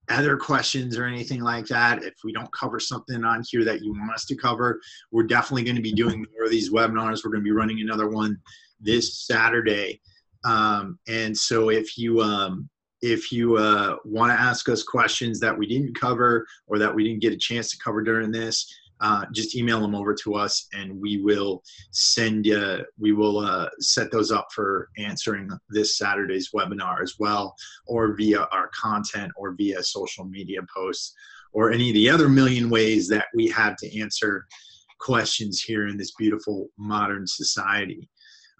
other questions or anything like that, if we don't cover something on here that you want us to cover, we're definitely going to be doing more of these webinars. We're going to be running another one this Saturday. And so if you want to ask us questions that we didn't cover or that we didn't get a chance to cover during this, just email them over to us, and we will set those up for answering this Saturday's webinar as well, or via our content or via social media posts or any of the other million ways that we have to answer questions here in this beautiful modern society.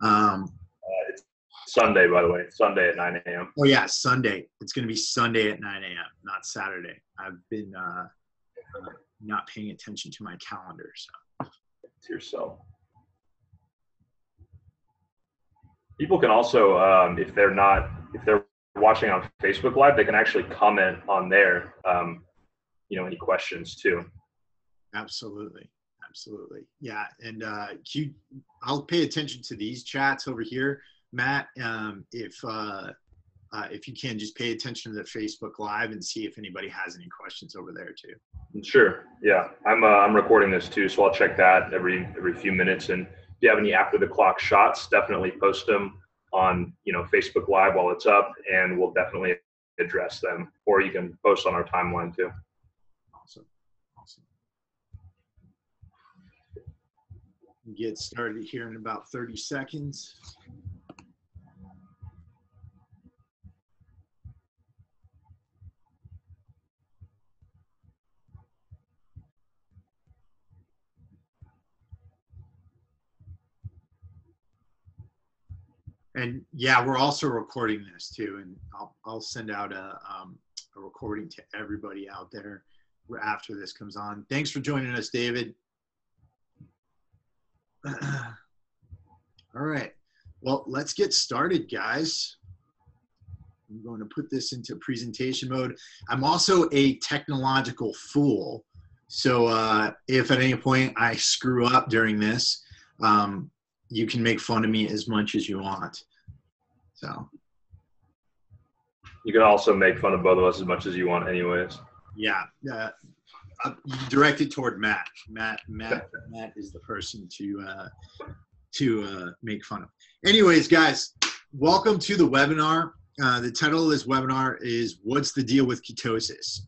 It's Sunday, by the way. Sunday at 9 a.m. Oh, yeah, Sunday. It's going to be Sunday at 9 a.m., not Saturday. I've been not paying attention to my calendar. So. To yourself. People can also, if they're watching on Facebook Live, they can actually comment on there, any questions too. Absolutely. Yeah. And I'll pay attention to these chats over here, Matt. If you can, just pay attention to the Facebook Live and see if anybody has any questions over there too. Sure. Yeah. I'm recording this too, so I'll check that every few minutes. And if you have any after the clock shots, definitely post them on, Facebook Live while it's up, and we'll definitely address them, or you can post on our timeline too. Awesome. Get started here in about 30 seconds. And yeah, we're also recording this too, and I'll send out a recording to everybody out there after this comes on. Thanks for joining us, David. All right, well, let's get started, guys. I'm going to put this into presentation mode. I'm also a technological fool, so if at any point I screw up during this, you can make fun of me as much as you want. So you can also make fun of both of us as much as you want anyways. Yeah. Directed toward Matt. Matt is the person to make fun of. Anyways, guys, welcome to the webinar. The title of this webinar is "What's the Deal with Ketosis?"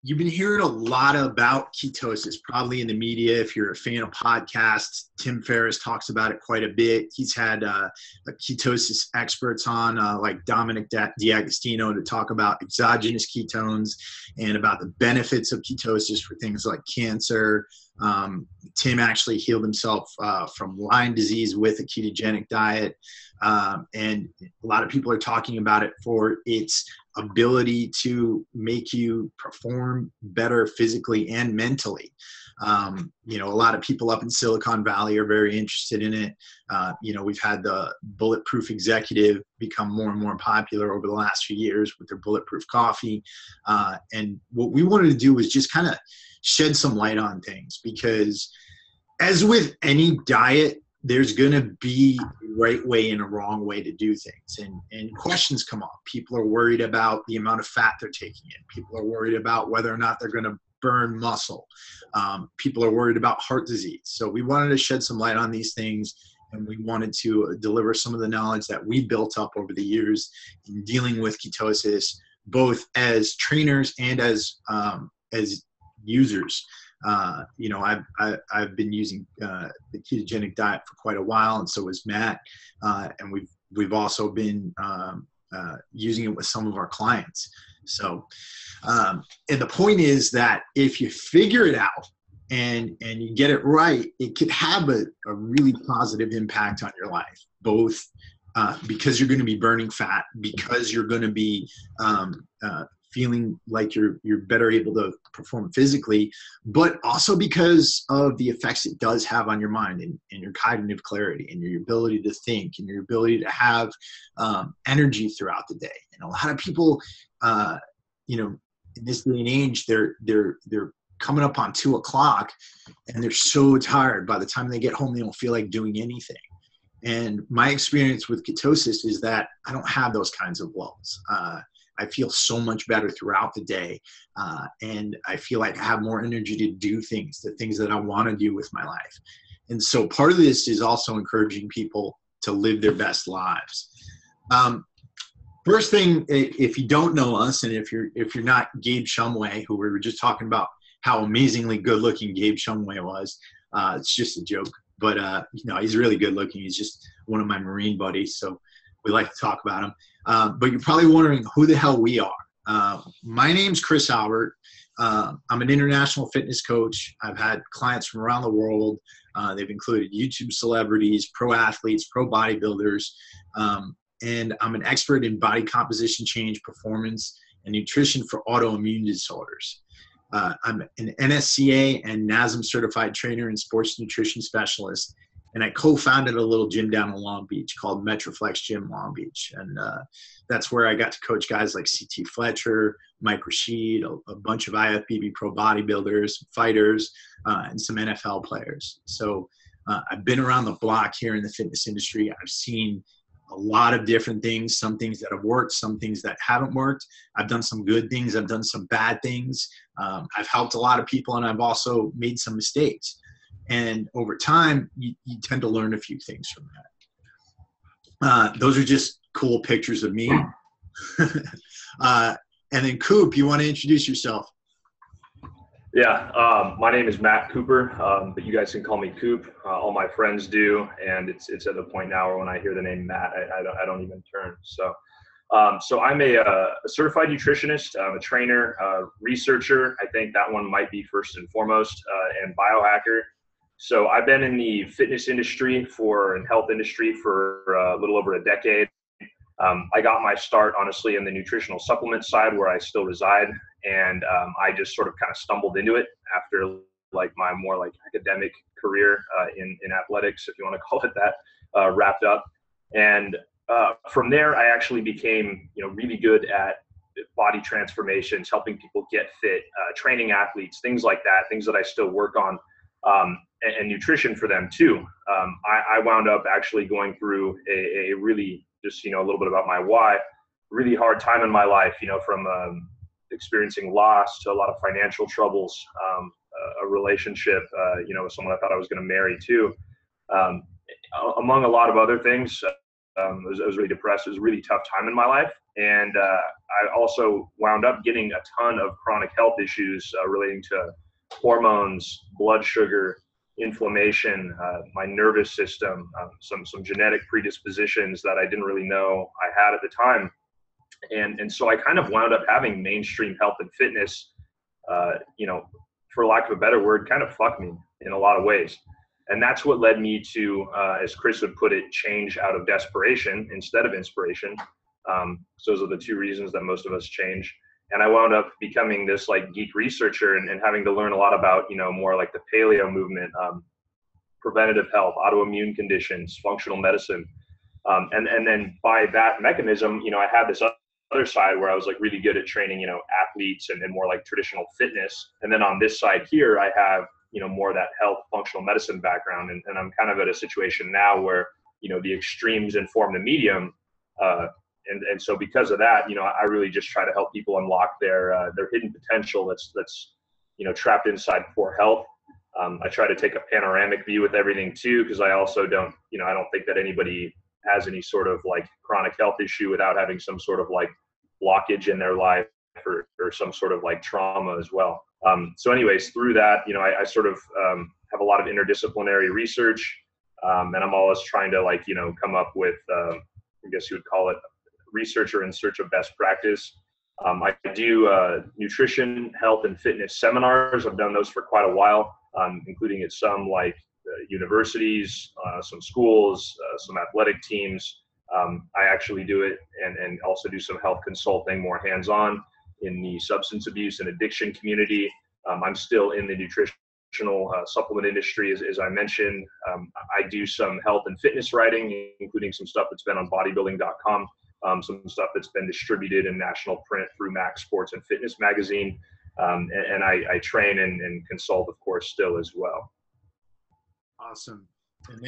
You've been hearing a lot about ketosis, probably in the media. If you're a fan of podcasts, Tim Ferriss talks about it quite a bit. He's had ketosis experts on, like Dominic D'Agostino, to talk about exogenous ketones and about the benefits of ketosis for things like cancer. Tim actually healed himself from Lyme disease with a ketogenic diet. And a lot of people are talking about it for its ability to make you perform better physically and mentally. A lot of people up in Silicon Valley are very interested in it. We've had the Bulletproof Executive become more and more popular over the last few years with their Bulletproof coffee. And what we wanted to do was just kind of shed some light on things, because as with any diet, there's going to be a right way and a wrong way to do things. And questions come up. People are worried about the amount of fat they're taking in. People are worried about whether or not they're going to burn muscle. People are worried about heart disease. So we wanted to shed some light on these things, and we wanted to deliver some of the knowledge that we built up over the years in dealing with ketosis, both as trainers and as users. I've been using the ketogenic diet for quite a while, and so has Matt. And we've also been using it with some of our clients. So, and the point is that if you figure it out and you get it right, it could have a really positive impact on your life, both because you're going to be burning fat, because you're going to be feeling like you're better able to perform physically, but also because of the effects it does have on your mind and your cognitive clarity and your ability to think and your ability to have energy throughout the day. And a lot of people, in this day and age, they're coming up on 2 o'clock and they're so tired. By the time they get home, they don't feel like doing anything. And my experience with ketosis is that I don't have those kinds of lulls. I feel so much better throughout the day. And I feel like I have more energy to do things, the things that I want to do with my life. And so part of this is also encouraging people to live their best lives. First thing, if you don't know us, and if you're not Gabe Shumway, who we were just talking about how amazingly good looking Gabe Shumway was, it's just a joke, but he's really good looking. He's just one of my Marine buddies, so we like to talk about him. But you're probably wondering who the hell we are. My name's Chris Albert. I'm an international fitness coach. I've had clients from around the world. They've included YouTube celebrities, pro athletes, pro bodybuilders, and I'm an expert in body composition change, performance, and nutrition for autoimmune disorders. I'm an NSCA and NASM certified trainer and sports nutrition specialist, and I co-founded a little gym down in Long Beach called Metroflex Gym Long Beach, and that's where I got to coach guys like CT Fletcher, Mike Rashid, a bunch of IFBB pro bodybuilders, fighters, and some NFL players. So I've been around the block here in the fitness industry. I've seen a lot of different things, some things that have worked, some things that haven't worked. I've done some good things. I've done some bad things. I've helped a lot of people, and I've also made some mistakes. And over time, you tend to learn a few things from that. Those are just cool pictures of me. And then Coop, you want to introduce yourself? Yeah, my name is Matt Cooper, but you guys can call me Coop. All my friends do, and it's at the point now where when I hear the name Matt, I don't even turn. So I'm a certified nutritionist, I'm a trainer, researcher. I think that one might be first and foremost, and biohacker. So I've been in the fitness industry and health industry for a little over a decade. I got my start, honestly, in the nutritional supplement side where I still reside. And I just sort of kind of stumbled into it after like my more like academic career in athletics, if you want to call it that, wrapped up. And from there, I actually became, really good at body transformations, helping people get fit, training athletes, things like that, things that I still work on, and nutrition for them too. I wound up actually going through a really, just, a little bit about my why, really hard time in my life, from experiencing loss to a lot of financial troubles, a relationship, with someone I thought I was going to marry too, among a lot of other things. I was really depressed. It was a really tough time in my life. And I also wound up getting a ton of chronic health issues relating to hormones, blood sugar, inflammation, my nervous system, some genetic predispositions that I didn't really know I had at the time. And so I kind of wound up having mainstream health and fitness, for lack of a better word, kind of fuck me in a lot of ways. And that's what led me to, as Chris would put it, change out of desperation instead of inspiration. So those are the two reasons that most of us change. And I wound up becoming this like geek researcher and having to learn a lot about, more like the paleo movement, preventative health, autoimmune conditions, functional medicine. And then by that mechanism, I had this other side where I was like really good at training, athletes and more like traditional fitness. And then on this side here, I have, more of that health functional medicine background. And I'm kind of at a situation now where, the extremes inform the medium. And so because of that, I really just try to help people unlock their hidden potential that's trapped inside poor health. I try to take a panoramic view with everything too, because I also don't think that anybody has any sort of like chronic health issue without having some sort of like blockage in their life or some sort of like trauma as well. So anyways, through that, I sort of have a lot of interdisciplinary research, and I'm always trying to come up with, I guess you would call it, researcher in search of best practice. I do nutrition, health, and fitness seminars. I've done those for quite a while, including at some universities, some schools, some athletic teams. I actually do it and also do some health consulting, more hands-on in the substance abuse and addiction community. I'm still in the nutritional supplement industry, as I mentioned. I do some health and fitness writing, including some stuff that's been on bodybuilding.com, some stuff that's been distributed in national print through Max Sports and Fitness magazine. And I train and consult, of course, still as well. Awesome. And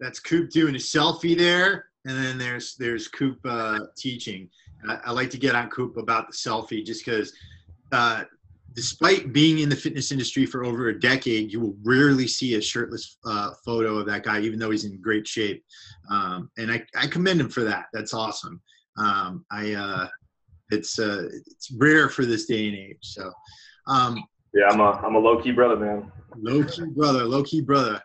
that's Coop doing a selfie there. And then there's Coop teaching. I like to get on Coop about the selfie just because despite being in the fitness industry for over a decade, you will rarely see a shirtless photo of that guy, even though he's in great shape. And I commend him for that. That's awesome. It's rare for this day and age. So, yeah, I'm a low key brother, man. Low key brother.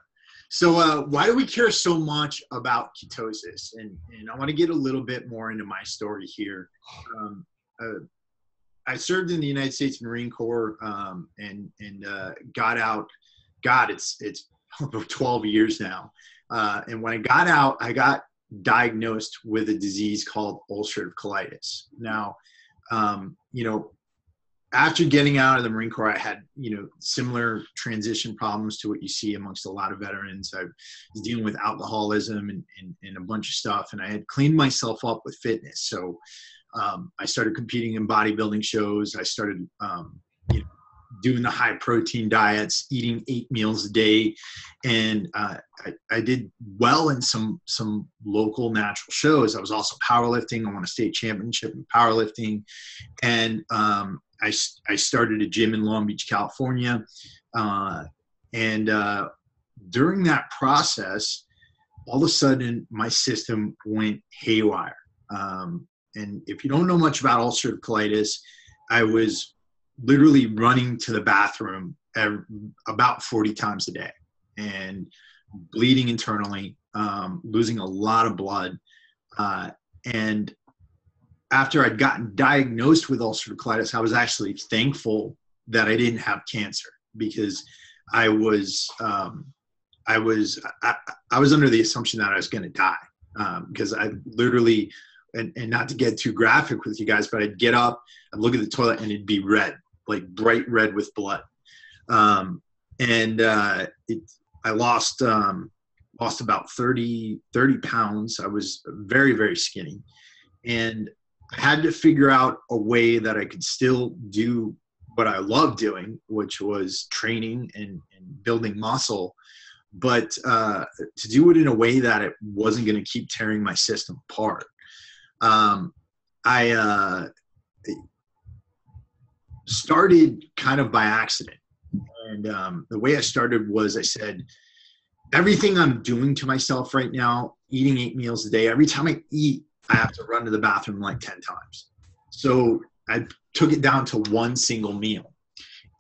So why do we care so much about ketosis? And I want to get a little bit more into my story here. I served in the United States Marine Corps and got out. God, it's over 12 years now. And when I got out, I got diagnosed with a disease called ulcerative colitis. Now, after getting out of the Marine Corps, I had, similar transition problems to what you see amongst a lot of veterans. I was dealing with alcoholism and a bunch of stuff, and I had cleaned myself up with fitness. So I started competing in bodybuilding shows. I started, doing the high protein diets, eating 8 meals a day. And I did well in some local natural shows. I was also powerlifting. I won a state championship in powerlifting. And I started a gym in Long Beach, California. During that process, all of a sudden my system went haywire. And if you don't know much about ulcerative colitis, I was literally running to the bathroom about 40 times a day and bleeding internally, losing a lot of blood. And after I'd gotten diagnosed with ulcerative colitis, I was actually thankful that I didn't have cancer, because I was under the assumption that I was going to die, because I literally, and not to get too graphic with you guys, but I'd get up, I'd look at the toilet, and it'd be red, like bright red with blood. I lost about 30 pounds. I was very, very skinny, and I had to figure out a way that I could still do what I love doing, which was training and building muscle, but to do it in a way that it wasn't going to keep tearing my system apart. I started kind of by accident. And the way I started was, I said, everything I'm doing to myself right now, eating 8 meals a day, every time I eat, I have to run to the bathroom like 10 times. So I took it down to one single meal.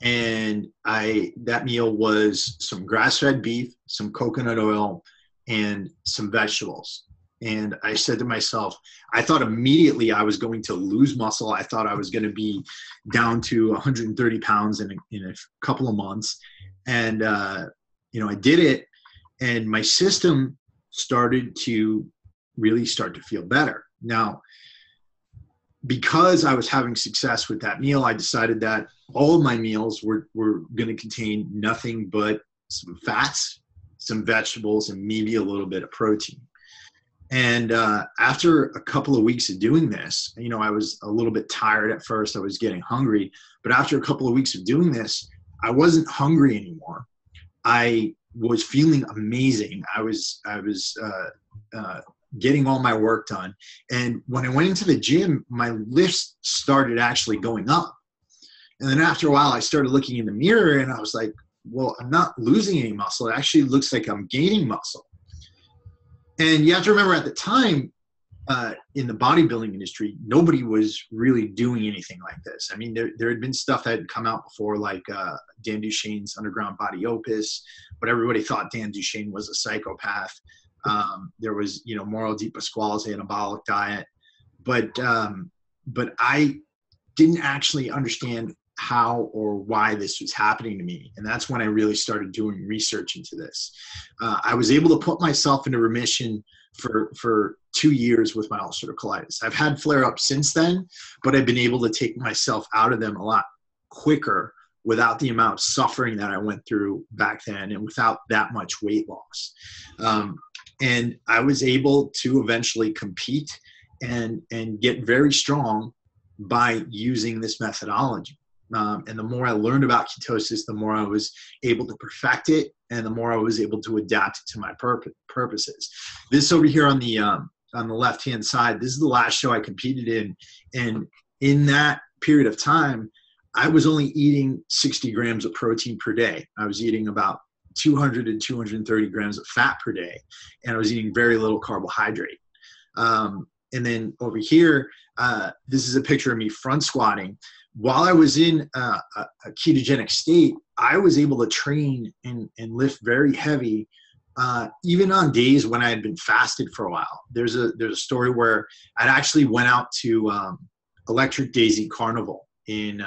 And that meal was some grass-fed beef, some coconut oil, and some vegetables. And I said to myself, I thought immediately I was going to lose muscle. I thought I was going to be down to 130 pounds in a couple of months. And, I did it, and my system started to really start to feel better. Now, because I was having success with that meal, I decided that all of my meals were going to contain nothing but some fats, some vegetables, and maybe a little bit of protein. And after a couple of weeks of doing this, I was a little bit tired at first. I was getting hungry. But after a couple of weeks of doing this, I wasn't hungry anymore. I was feeling amazing. I was getting all my work done. And when I went into the gym, my lifts started actually going up. And then after a while, I started looking in the mirror, and I was like, well, I'm not losing any muscle. It actually looks like I'm gaining muscle. And you have to remember, at the time, in the bodybuilding industry, nobody was really doing anything like this. I mean, there had been stuff that had come out before, like Dan Duchesne's Underground Body Opus, but everybody thought Dan Duchesne was a psychopath. There was, Mauro Di Pasquale's anabolic diet, but I didn't actually understand how or why this was happening to me. And that's when I really started doing research into this. I was able to put myself into remission for 2 years with my ulcerative colitis. I've had flare-ups since then, but I've been able to take myself out of them a lot quicker without the amount of suffering that I went through back then, and without that much weight loss. And I was able to eventually compete and get very strong by using this methodology. And the more I learned about ketosis, the more I was able to perfect it, and the more I was able to adapt it to my purposes. This over here on the on the left-hand side, this is the last show I competed in. And in that period of time, I was only eating 60 grams of protein per day. I was eating about 200 and 230 grams of fat per day. And I was eating very little carbohydrate. And then over here, this is a picture of me front squatting. While I was in a ketogenic state, I was able to train and lift very heavy, even on days when I had been fasted for a while. There's a story where I actually went out to Electric Daisy Carnival in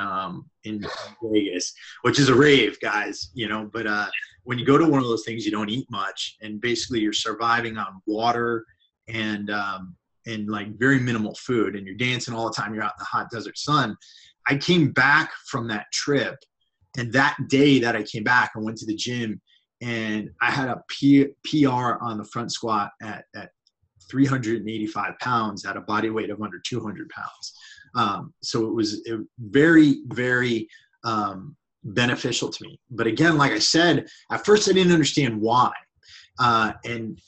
Vegas, which is a rave, guys, you know. But when you go to one of those things, you don't eat much, and basically you're surviving on water and like very minimal food, and you're dancing all the time. You're out in the hot desert sun. I came back from that trip, and that day that I came back, I went to the gym, and I had a PR on the front squat at 385 pounds at a body weight of under 200 pounds. So it was very, very beneficial to me. But again, like I said, at first I didn't understand why. And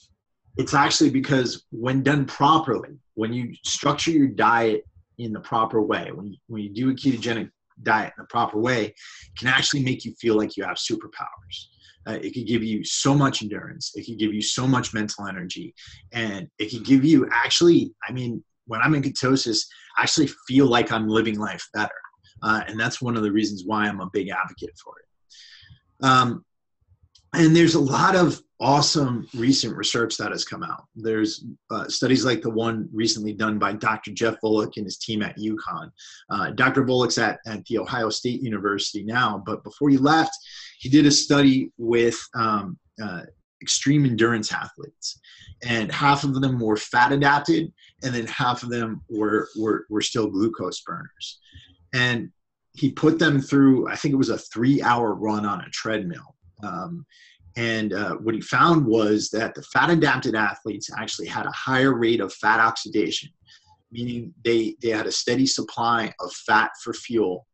it's actually because when done properly, when you structure your diet in the proper way, when you do a ketogenic diet in the proper way, it can actually make you feel like you have superpowers. It could give you so much endurance. It could give you so much mental energy. And it could give you actually, I mean, when I'm in ketosis, I actually feel like I'm living life better. And that's one of the reasons why I'm a big advocate for it. And there's a lot of awesome recent research that has come out. There's studies like the one recently done by Dr. Jeff Volek and his team at UConn. Dr. Volek's at the Ohio State University now, but before he left, he did a study with extreme endurance athletes, and half of them were fat adapted, and then half of them were still glucose burners. And he put them through, I think it was a 3-hour run on a treadmill. And what he found was that the fat adapted athletes actually had a higher rate of fat oxidation, meaning they had a steady supply of fat for fuel,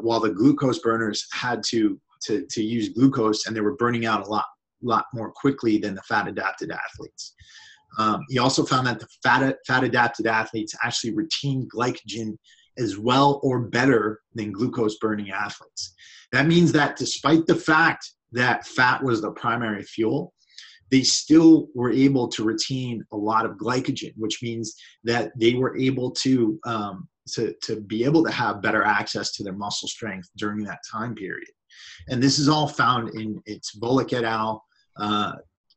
while the glucose burners had to use glucose, and they were burning out a lot more quickly than the fat adapted athletes. He also found that the fat adapted athletes actually retain glycogen as well or better than glucose burning athletes. That means that despite the fact that fat was the primary fuel, they still were able to retain a lot of glycogen, which means that they were able to be able to have better access to their muscle strength during that time period. And this is all found in Volek et al.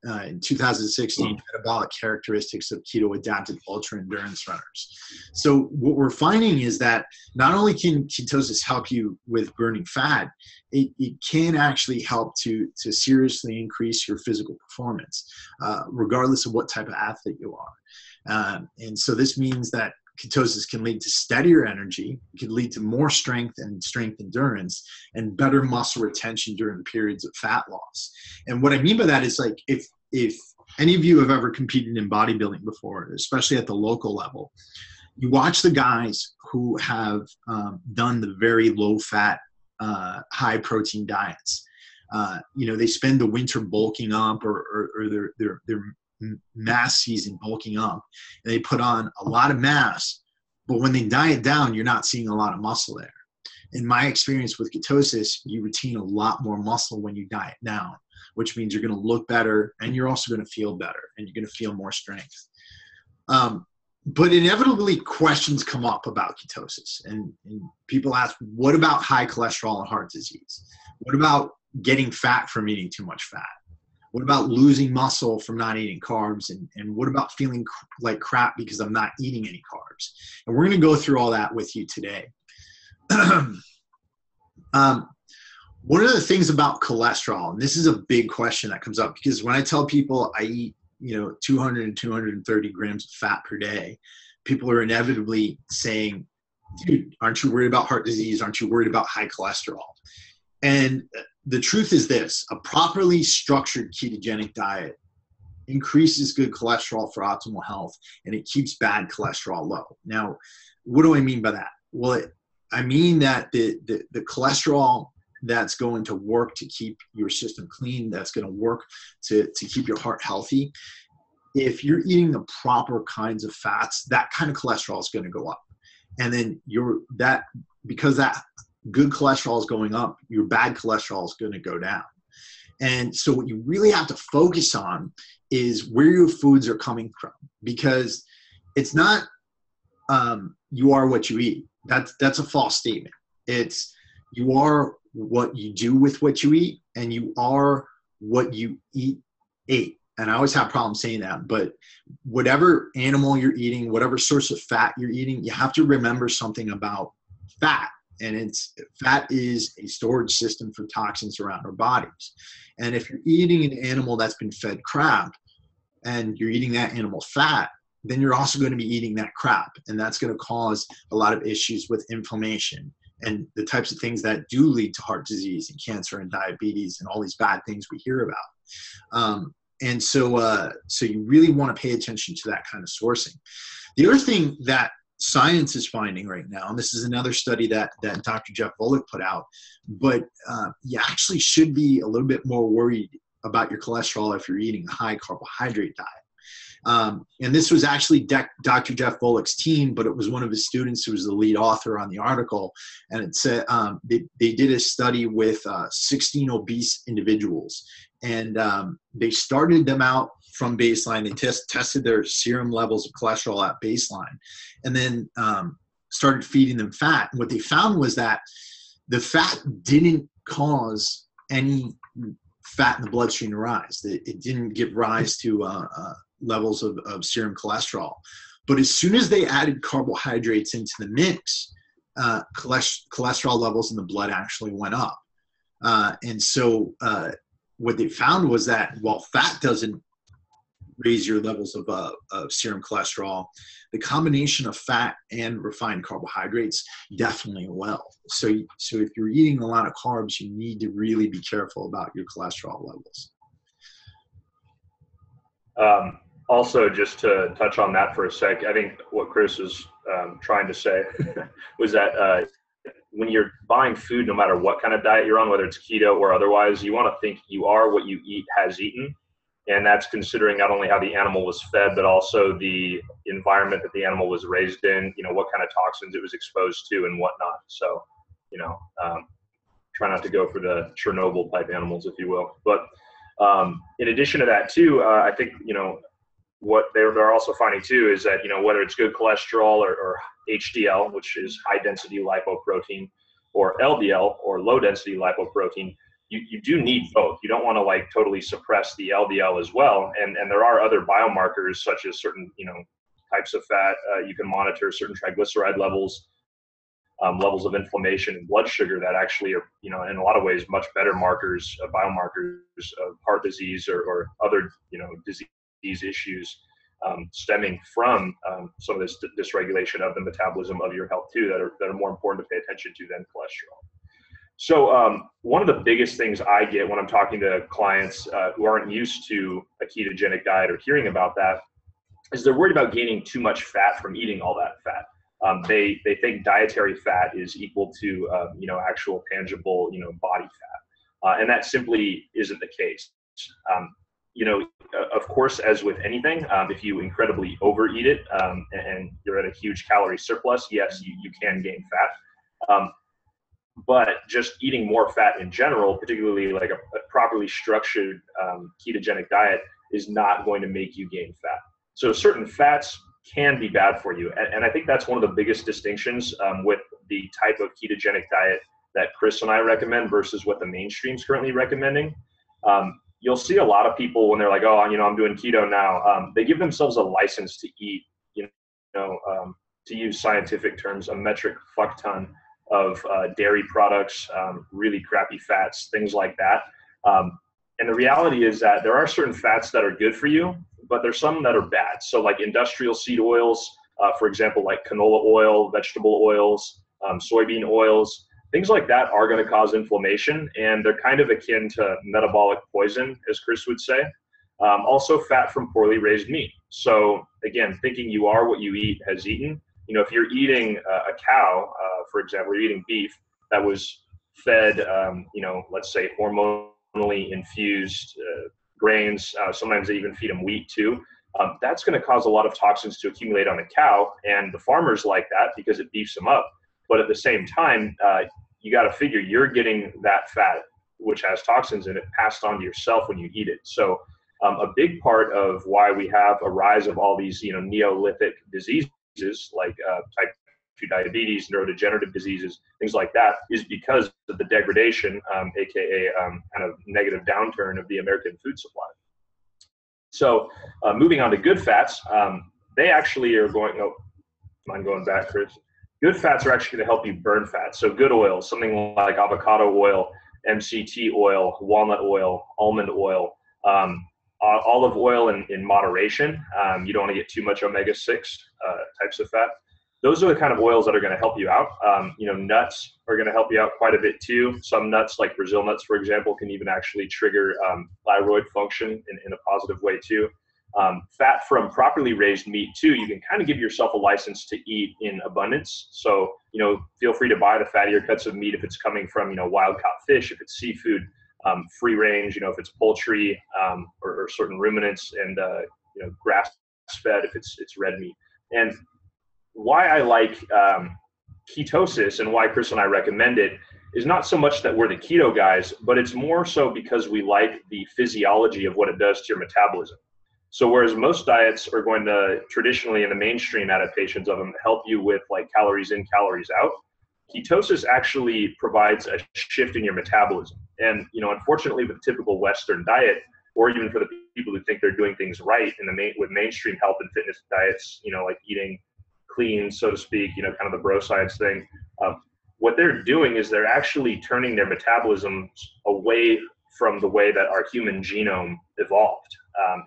In 2016, Metabolic Characteristics of Keto Adapted Ultra Endurance Runners. So what we're finding is that not only can ketosis help you with burning fat, it can actually help to seriously increase your physical performance, regardless of what type of athlete you are. And so this means that ketosis can lead to steadier energy, it can lead to more strength and strength endurance, and better muscle retention during periods of fat loss. And what I mean by that is, like, if any of you have ever competed in bodybuilding before, especially at the local level, you watch the guys who have done the very low fat, high protein diets. They spend the winter bulking up, or their mass season bulking up, and they put on a lot of mass, but when they diet down, you're not seeing a lot of muscle there. In my experience with ketosis, you retain a lot more muscle when you diet down, which means you're going to look better, and you're also going to feel better, and you're going to feel more strength. But inevitably, questions come up about ketosis, and people ask, what about high cholesterol and heart disease? What about getting fat from eating too much fat? What about losing muscle from not eating carbs? And what about feeling like crap because I'm not eating any carbs? And we're going to go through all that with you today. One of the things about cholesterol, and this is a big question that comes up, because when I tell people I eat 200 and 230 grams of fat per day, people are inevitably saying, dude, aren't you worried about heart disease? Aren't you worried about high cholesterol? And the truth is this: a properly structured ketogenic diet increases good cholesterol for optimal health, and it keeps bad cholesterol low. Now, what do I mean by that? Well, I mean that the cholesterol that's going to work to keep your system clean, that's going to work to keep your heart healthy, if you're eating the proper kinds of fats, that kind of cholesterol is going to go up. And then because that good cholesterol is going up, your bad cholesterol is going to go down. And so what you really have to focus on is where your foods are coming from, because it's not you are what you eat. That's a false statement. It's you are what you do with what you eat, and you are what you ate. And I always have problems saying that, but whatever animal you're eating, whatever source of fat you're eating, you have to remember something about fat. And fat is a storage system for toxins around our bodies. And if you're eating an animal that's been fed crap and you're eating that animal fat, then you're also going to be eating that crap. And that's going to cause a lot of issues with inflammation and the types of things that do lead to heart disease and cancer and diabetes and all these bad things we hear about. And so you really want to pay attention to that kind of sourcing. The other thing that science is finding right now, and this is another study that Dr. Jeff Volek put out, but you actually should be a little bit more worried about your cholesterol if you're eating a high carbohydrate diet. And this was actually Dr. Jeff Volek's team, but it was one of his students who was the lead author on the article. And it said they did a study with 16 obese individuals. And they started them out from baseline. They tested their serum levels of cholesterol at baseline, and then started feeding them fat. And what they found was that the fat didn't cause any fat in the bloodstream to rise. It didn't give rise to levels of serum cholesterol. But as soon as they added carbohydrates into the mix, cholesterol levels in the blood actually went up. And so what they found was that while fat doesn't raise your levels of serum cholesterol, the combination of fat and refined carbohydrates definitely will. So if you're eating a lot of carbs, you need to really be careful about your cholesterol levels. Also, just to touch on that for a sec, I think what Chris was trying to say was that when you're buying food, no matter what kind of diet you're on, whether it's keto or otherwise, you want to think you are what you eat has eaten. And that's considering not only how the animal was fed, but also the environment that the animal was raised in, what kind of toxins it was exposed to and whatnot. So, try not to go for the Chernobyl type animals, if you will. But in addition to that too, I think, what they're also finding too is that, whether it's good cholesterol or HDL, which is high density lipoprotein, or LDL or low density lipoprotein, you do need both. You don't want to totally suppress the LDL as well. And there are other biomarkers such as certain, types of fat. You can monitor certain triglyceride levels, levels of inflammation and blood sugar that actually are, in a lot of ways, much better markers, biomarkers of heart disease or other, disease issues stemming from some of this dysregulation of the metabolism of your health too, that are more important to pay attention to than cholesterol. So one of the biggest things I get when I'm talking to clients who aren't used to a ketogenic diet or hearing about that is they're worried about gaining too much fat from eating all that fat. They think dietary fat is equal to actual tangible body fat, and that simply isn't the case. Of course, as with anything, if you incredibly overeat it and you're at a huge calorie surplus, yes, you can gain fat. But just eating more fat in general, particularly like a properly structured ketogenic diet, is not going to make you gain fat. So certain fats can be bad for you. And I think that's one of the biggest distinctions with the type of ketogenic diet that Chris and I recommend versus what the mainstream's currently recommending. You'll see a lot of people when they're like, oh, I'm doing keto now. They give themselves a license to eat, to use scientific terms, a metric fuck ton of dairy products, really crappy fats, things like that. And the reality is that there are certain fats that are good for you, but there's some that are bad. So like industrial seed oils, for example, like canola oil, vegetable oils, soybean oils, things like that are going to cause inflammation, and they're kind of akin to metabolic poison, as Chris would say. Also fat from poorly raised meat. So again, thinking you are what you eat has eaten. If you're eating a cow, for example, you're eating beef that was fed, let's say hormonally infused grains. Sometimes they even feed them wheat too. that's going to cause a lot of toxins to accumulate on a cow, and the farmers like that because it beefs them up. But at the same time, you got to figure you're getting that fat, which has toxins in it, passed on to yourself when you eat it. So a big part of why we have a rise of all these, Neolithic diseases like type 2 diabetes, neurodegenerative diseases, things like that, is because of the degradation, aka kind of negative downturn of the American food supply. So moving on to good fats, they actually are going, mind going back, Chris? Good fats are actually going to help you burn fat. So good oils, something like avocado oil, MCT oil, walnut oil, almond oil, olive oil in moderation. You don't want to get too much omega-6 types of fat. Those are the kind of oils that are going to help you out. Nuts are going to help you out quite a bit too. Some nuts, like Brazil nuts, for example, can even actually trigger thyroid function in a positive way too. Fat from properly raised meat too, you can kind of give yourself a license to eat in abundance. So, feel free to buy the fattier cuts of meat if it's coming from, wild caught fish, if it's seafood, free range, if it's poultry, or certain ruminants, and, grass fed if it's red meat. And why I like ketosis and why Chris and I recommend it is not so much that we're the keto guys, but it's more so because we like the physiology of what it does to your metabolism. So whereas most diets are going to traditionally, in the mainstream adaptations of them, help you with like calories in, calories out, ketosis actually provides a shift in your metabolism. And, unfortunately, with the typical Western diet, or even for the people who think they're doing things right with mainstream health and fitness diets, like eating clean, so to speak, kind of the bro science thing, what they're doing is they're actually turning their metabolism away from the way that our human genome evolved,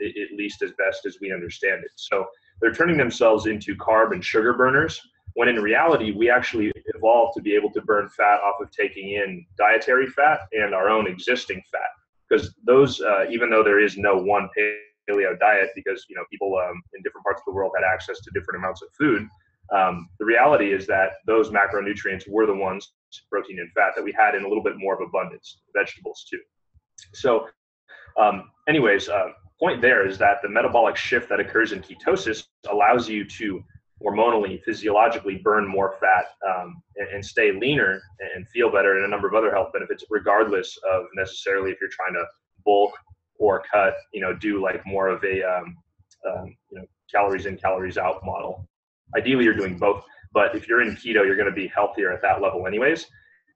at least as best as we understand it. So they're turning themselves into carb and sugar burners, when in reality, we actually evolved to be able to burn fat off of taking in dietary fat and our own existing fat. Because those, even though there is no one paleo diet, because people in different parts of the world had access to different amounts of food, the reality is that those macronutrients were the ones, protein and fat, that we had in a little bit more of abundance, vegetables too. So anyways, point there is that the metabolic shift that occurs in ketosis allows you to hormonally, physiologically burn more fat and stay leaner and feel better, and a number of other health benefits, regardless of necessarily if you're trying to bulk or cut, do like more of a calories in, calories out model. Ideally, you're doing both, but if you're in keto, you're going to be healthier at that level anyways.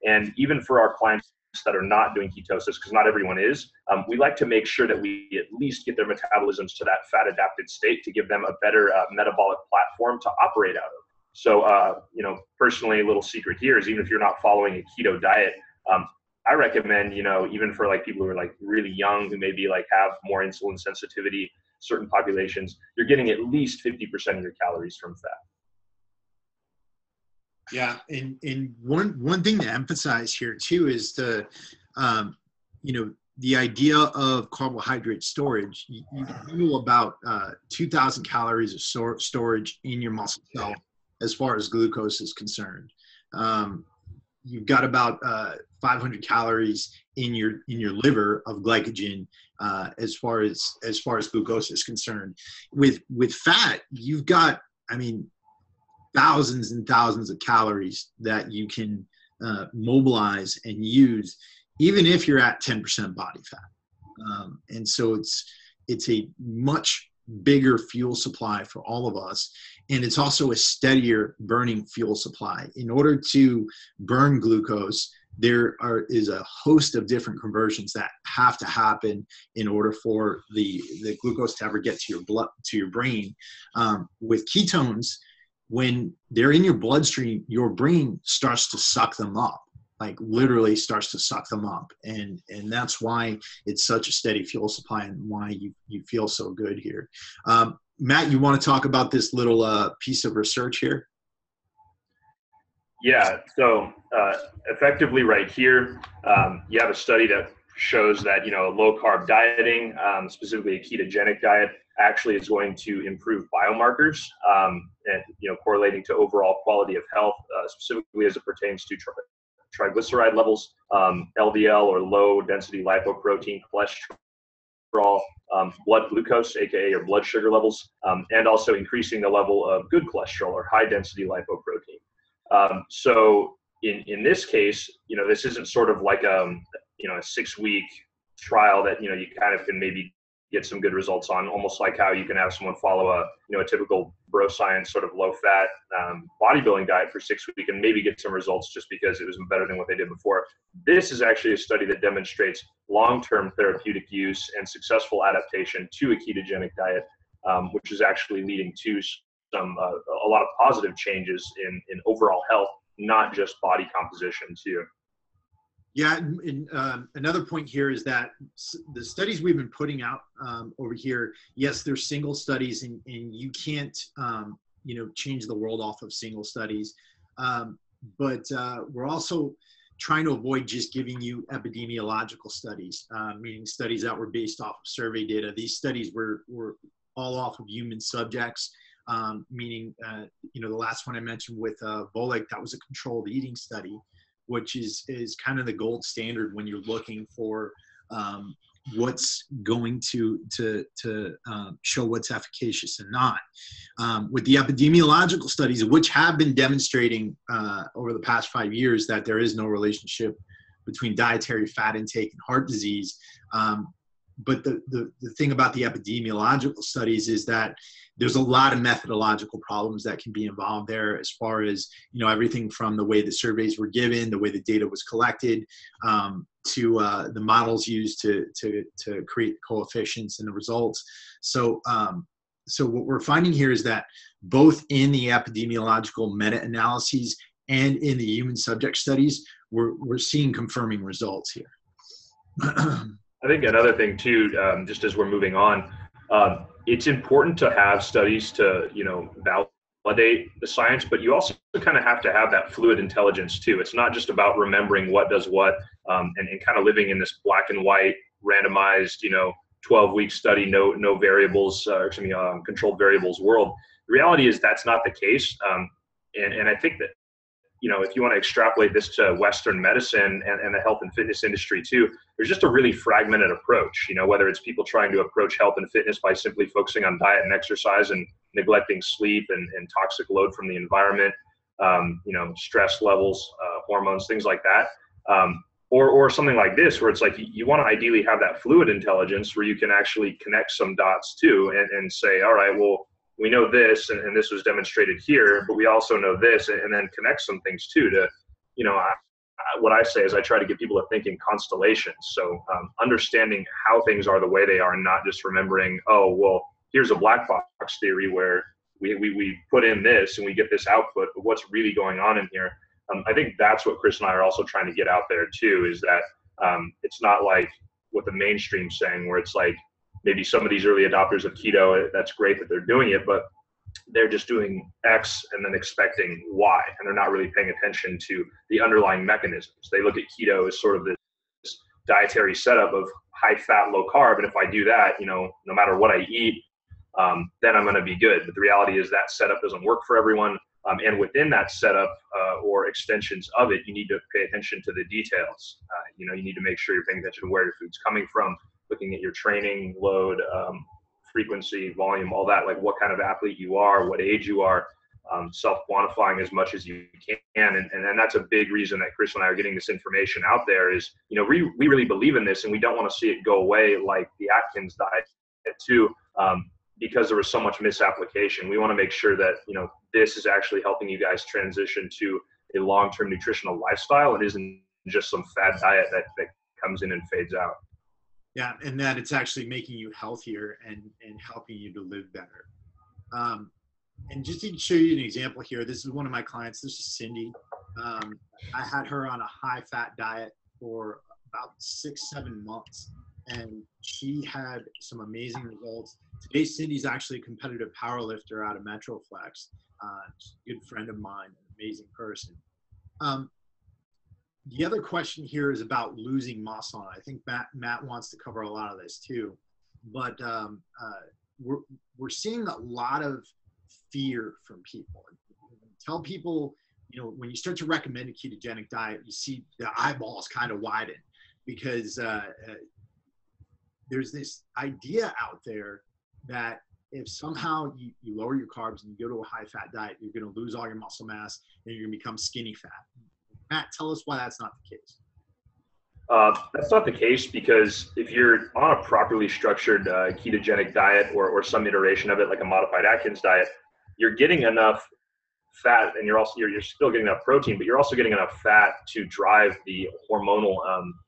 And even for our clients that are not doing ketosis, because not everyone is, we like to make sure that we at least get their metabolisms to that fat adapted state to give them a better metabolic platform to operate out of. So, personally, a little secret here is, even if you're not following a keto diet, I recommend, even for like people who are like really young, who maybe like have more insulin sensitivity, certain populations, you're getting at least 50% of your calories from fat. Yeah, and one thing to emphasize here too is the idea of carbohydrate storage. You feel about 2,000 calories of storage in your muscle cell as far as glucose is concerned. You've got about 500 calories in your liver of glycogen as far as glucose is concerned. With fat, you've got, thousands and thousands of calories that you can mobilize and use, even if you're at 10% body fat. And so it's a much bigger fuel supply for all of us. And it's also a steadier burning fuel supply. In order to burn glucose, there is a host of different conversions that have to happen in order for the glucose to ever get to your blood, to your brain. With ketones, when they're in your bloodstream, your brain starts to suck them up, like literally starts to suck them up. And that's why it's such a steady fuel supply and why you feel so good here. Matt, you want to talk about this little piece of research here? Yeah, so effectively right here, you have a study that shows that, low carb dieting, specifically a ketogenic diet, actually is going to improve biomarkers and, correlating to overall quality of health, specifically as it pertains to triglyceride levels, LDL or low density lipoprotein cholesterol, blood glucose, aka your blood sugar levels, and also increasing the level of good cholesterol or high density lipoprotein. So in this case, this isn't sort of like a 6-week trial that you kind of can maybe get some good results on, almost like how you can have someone follow a typical bro science sort of low fat bodybuilding diet for 6 weeks and maybe get some results just because it was better than what they did before. This is actually a study that demonstrates long-term therapeutic use and successful adaptation to a ketogenic diet, which is actually leading to a lot of positive changes in overall health, not just body composition too. Yeah, and another point here is that the studies we've been putting out over here, yes, they're single studies, and you can't, change the world off of single studies. But we're also trying to avoid just giving you epidemiological studies, meaning studies that were based off of survey data. These studies were all off of human subjects, meaning, the last one I mentioned with Volek, that was a controlled eating study, which is kind of the gold standard when you're looking for what's going to show what's efficacious and not. With the epidemiological studies, which have been demonstrating over the past 5 years that there is no relationship between dietary fat intake and heart disease. But the thing about the epidemiological studies is that there's a lot of methodological problems that can be involved there, as far as, everything from the way the surveys were given, the way the data was collected, to the models used to create coefficients and the results. So what we're finding here is that both in the epidemiological meta-analyses and in the human subject studies, we're seeing confirming results here. I think another thing too, just as we're moving on, it's important to have studies to, validate the science, but you also kind of have to have that fluid intelligence too. It's not just about remembering what does what, and kind of living in this black and white randomized, 12-week study, no variables, controlled variables world. The reality is that's not the case. And I think that, if you want to extrapolate this to Western medicine and the health and fitness industry too, there's just a really fragmented approach, whether it's people trying to approach health and fitness by simply focusing on diet and exercise and neglecting sleep and toxic load from the environment, stress levels, hormones, things like that. Or something like this, where it's like you want to ideally have that fluid intelligence where you can actually connect some dots too and say, all right, well, we know this, and this was demonstrated here, but we also know this, and then connect some things too to, what I say is I try to get people to think in constellations. So understanding how things are the way they are, and not just remembering, oh, well, here's a black box theory where we put in this and we get this output, but what's really going on in here? I think that's what Chris and I are also trying to get out there too, is that it's not like what the mainstream's saying, where it's like, maybe some of these early adopters of keto, that's great that they're doing it, but they're just doing X and then expecting Y, and they're not really paying attention to the underlying mechanisms. They look at keto as sort of this dietary setup of high fat, low carb, and if I do that, no matter what I eat, then I'm going to be good. But the reality is that setup doesn't work for everyone. And within that setup or extensions of it, you need to pay attention to the details. You need to make sure you're paying attention to where your food's coming from, looking at your training load, frequency, volume, all that, like what kind of athlete you are, what age you are, self-quantifying as much as you can. And that's a big reason that Chris and I are getting this information out there is, we really believe in this, and we don't want to see it go away like the Atkins diet too, because there was so much misapplication. We want to make sure that, this is actually helping you guys transition to a long-term nutritional lifestyle. It isn't just some fad diet that comes in and fades out. Yeah, and that it's actually making you healthier and helping you to live better. And just to show you an example here, this is one of my clients. This is Cindy. I had her on a high-fat diet for about 6-7 months, and she had some amazing results. Today, Cindy's actually a competitive powerlifter out of Metroflex. She's a good friend of mine, an amazing person. The other question here is about losing muscle. I think Matt wants to cover a lot of this too, but we're seeing a lot of fear from people. Tell people, when you start to recommend a ketogenic diet, you see the eyeballs kind of widen because there's this idea out there that if somehow you lower your carbs and you go to a high fat diet, you're going to lose all your muscle mass and you're going to become skinny fat. Matt, tell us why that's not the case. That's not the case, because if you're on a properly structured ketogenic diet or some iteration of it, like a modified Atkins diet, you're getting enough fat, and you're still getting enough protein, but you're also getting enough fat to drive the hormonal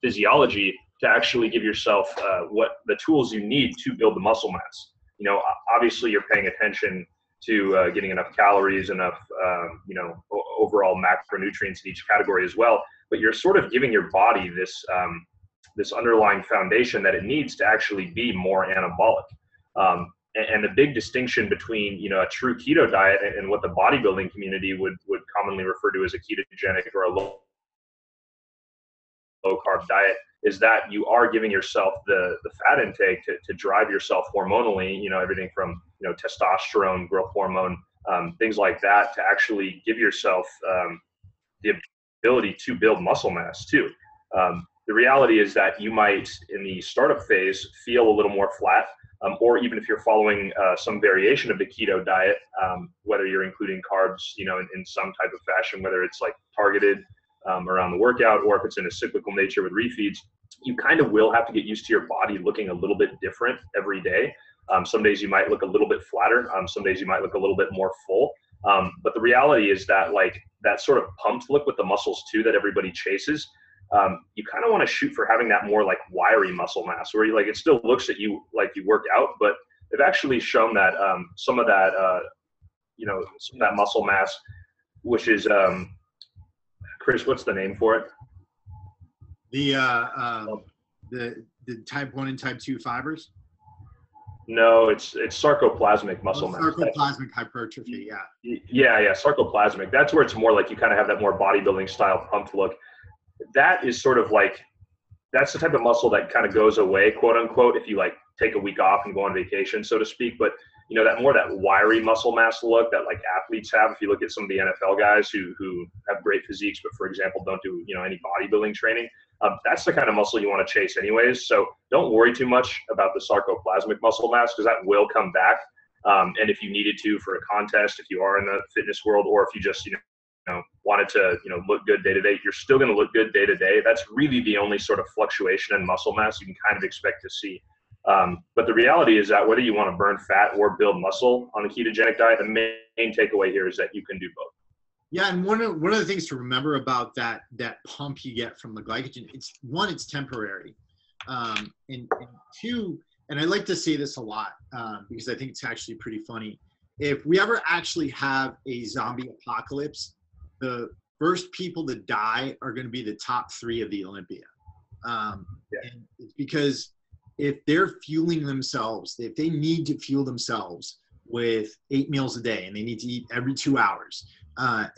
physiology to actually give yourself what the tools you need to build the muscle mass. You know, obviously you're paying attention to getting enough calories, enough, overall macronutrients in each category as well. But you're sort of giving your body this this underlying foundation that it needs to actually be more anabolic. And the big distinction between, you know, a true keto diet and what the bodybuilding community would commonly refer to as a ketogenic or a low carb diet is that you are giving yourself the fat intake to drive yourself hormonally, you know, everything from, you know, testosterone, growth hormone, things like that, to actually give yourself the ability to build muscle mass too. The reality is that you might, in the startup phase, feel a little more flat, or even if you're following some variation of the keto diet, whether you're including carbs, you know, in some type of fashion, whether it's like targeted around the workout, or if it's in a cyclical nature with refeeds, you kind of will have to get used to your body looking a little bit different every day. Some days you might look a little bit flatter. Some days you might look a little bit more full. But the reality is that, like, that sort of pumped look with the muscles too that everybody chases, you kind of want to shoot for having that more like wiry muscle mass, where you, like, it still looks at you like you work out, but they've actually shown that some of that muscle mass, which is Chris, what's the name for it? The type 1 and type 2 fibers? No, it's sarcoplasmic muscle mass. Sarcoplasmic hypertrophy, yeah. Yeah, sarcoplasmic. That's where it's more like you kind of have that more bodybuilding style pumped look. That is sort of like, that's the type of muscle that kind of goes away, quote unquote, if you like take a week off and go on vacation, so to speak. But, you know, that wiry muscle mass look that like athletes have. If you look at some of the NFL guys who have great physiques, but for example, don't do, you know, any bodybuilding training, that's the kind of muscle you want to chase anyways. So don't worry too much about the sarcoplasmic muscle mass, because that will come back. And if you needed to for a contest, if you are in the fitness world, or if you just, you know, wanted to, you know, look good day to day, you're still going to look good day to day. That's really the only sort of fluctuation in muscle mass you can kind of expect to see. But the reality is that whether you want to burn fat or build muscle on a ketogenic diet, the main takeaway here is that you can do both. Yeah, and one of the things to remember about that pump you get from the glycogen, it's temporary, and two, and I like to say this a lot because I think it's actually pretty funny. If we ever actually have a zombie apocalypse, the first people to die are going to be the top 3 of the Olympia, and it's because if they're fueling themselves, if they need to fuel themselves with 8 meals a day and they need to eat every 2 hours,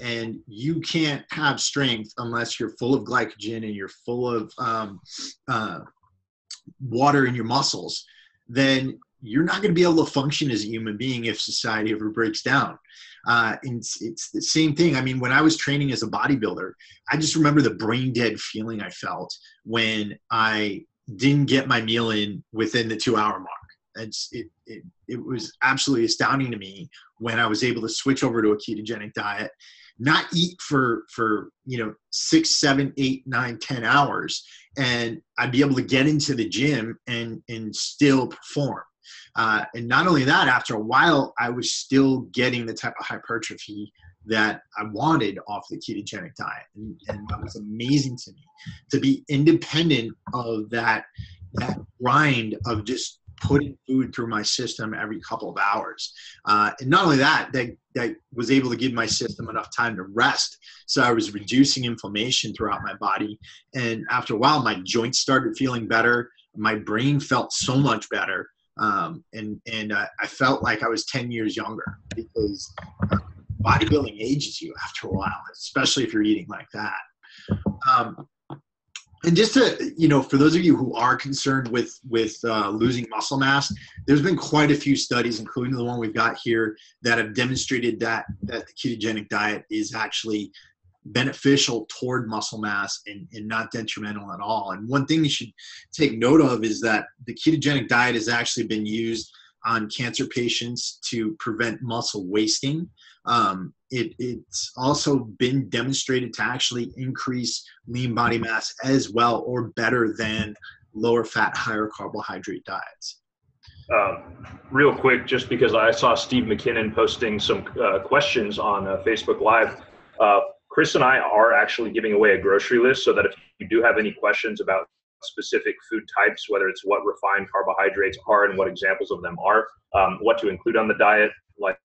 and you can't have strength unless you're full of glycogen and you're full of water in your muscles, then you're not going to be able to function as a human being if society ever breaks down. And it's the same thing. I mean, when I was training as a bodybuilder, I just remember the brain dead feeling I felt when I didn't get my meal in within the 2-hour mark. It was absolutely astounding to me when I was able to switch over to a ketogenic diet, not eat for 6, 7, 8, 9, 10 hours, and I'd be able to get into the gym and still perform. And not only that, after a while, I was still getting the type of hypertrophy that I wanted off the ketogenic diet. And that was amazing to me, to be independent of that grind of just putting food through my system every couple of hours. And not only that was able to give my system enough time to rest. So I was reducing inflammation throughout my body. And after a while, my joints started feeling better. My brain felt so much better. And I felt like I was 10 years younger, because bodybuilding ages you after a while, especially if you're eating like that. And just to, for those of you who are concerned with losing muscle mass, there's been quite a few studies, including the one we've got here, that have demonstrated that the ketogenic diet is actually beneficial toward muscle mass and not detrimental at all. And one thing you should take note of is that the ketogenic diet has actually been used on cancer patients to prevent muscle wasting. It's also been demonstrated to actually increase lean body mass as well, or better than lower fat, higher carbohydrate diets. Real quick, just because I saw Steve McKinnon posting some questions on Facebook Live, Chris and I are actually giving away a grocery list, so that if you do have any questions about specific food types, whether it's what refined carbohydrates are and what examples of them are, what to include on the diet, like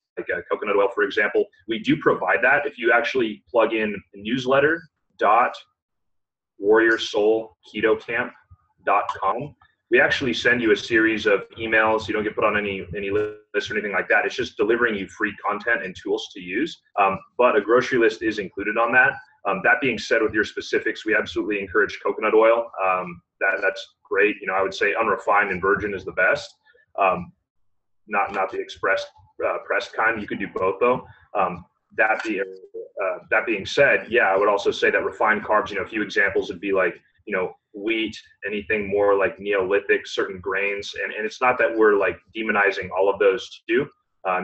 coconut oil, for example, we do provide that. If you actually plug in newsletter.warriorsoulketocamp.com, we actually send you a series of emails. You don't get put on any list or anything like that. It's just delivering you free content and tools to use. But a grocery list is included on that. That being said, with your specifics, we absolutely encourage coconut oil. That's great. You know, I would say unrefined and virgin is the best. Not the pressed kind. You could do both though. That being said, yeah, I would also say that refined carbs, you know, a few examples would be like, you know, wheat, anything more like Neolithic, certain grains. And it's not that we're like demonizing all of those to do.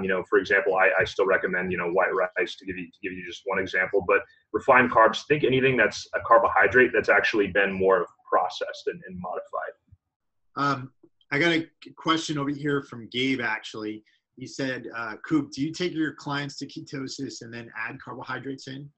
You know, for example, I still recommend, you know, white rice to give you just one example, but refined carbs, think anything that's a carbohydrate that's actually been more processed and modified. I got a question over here from Gabe, actually. He said, Coop, do you take your clients to ketosis and then add carbohydrates in?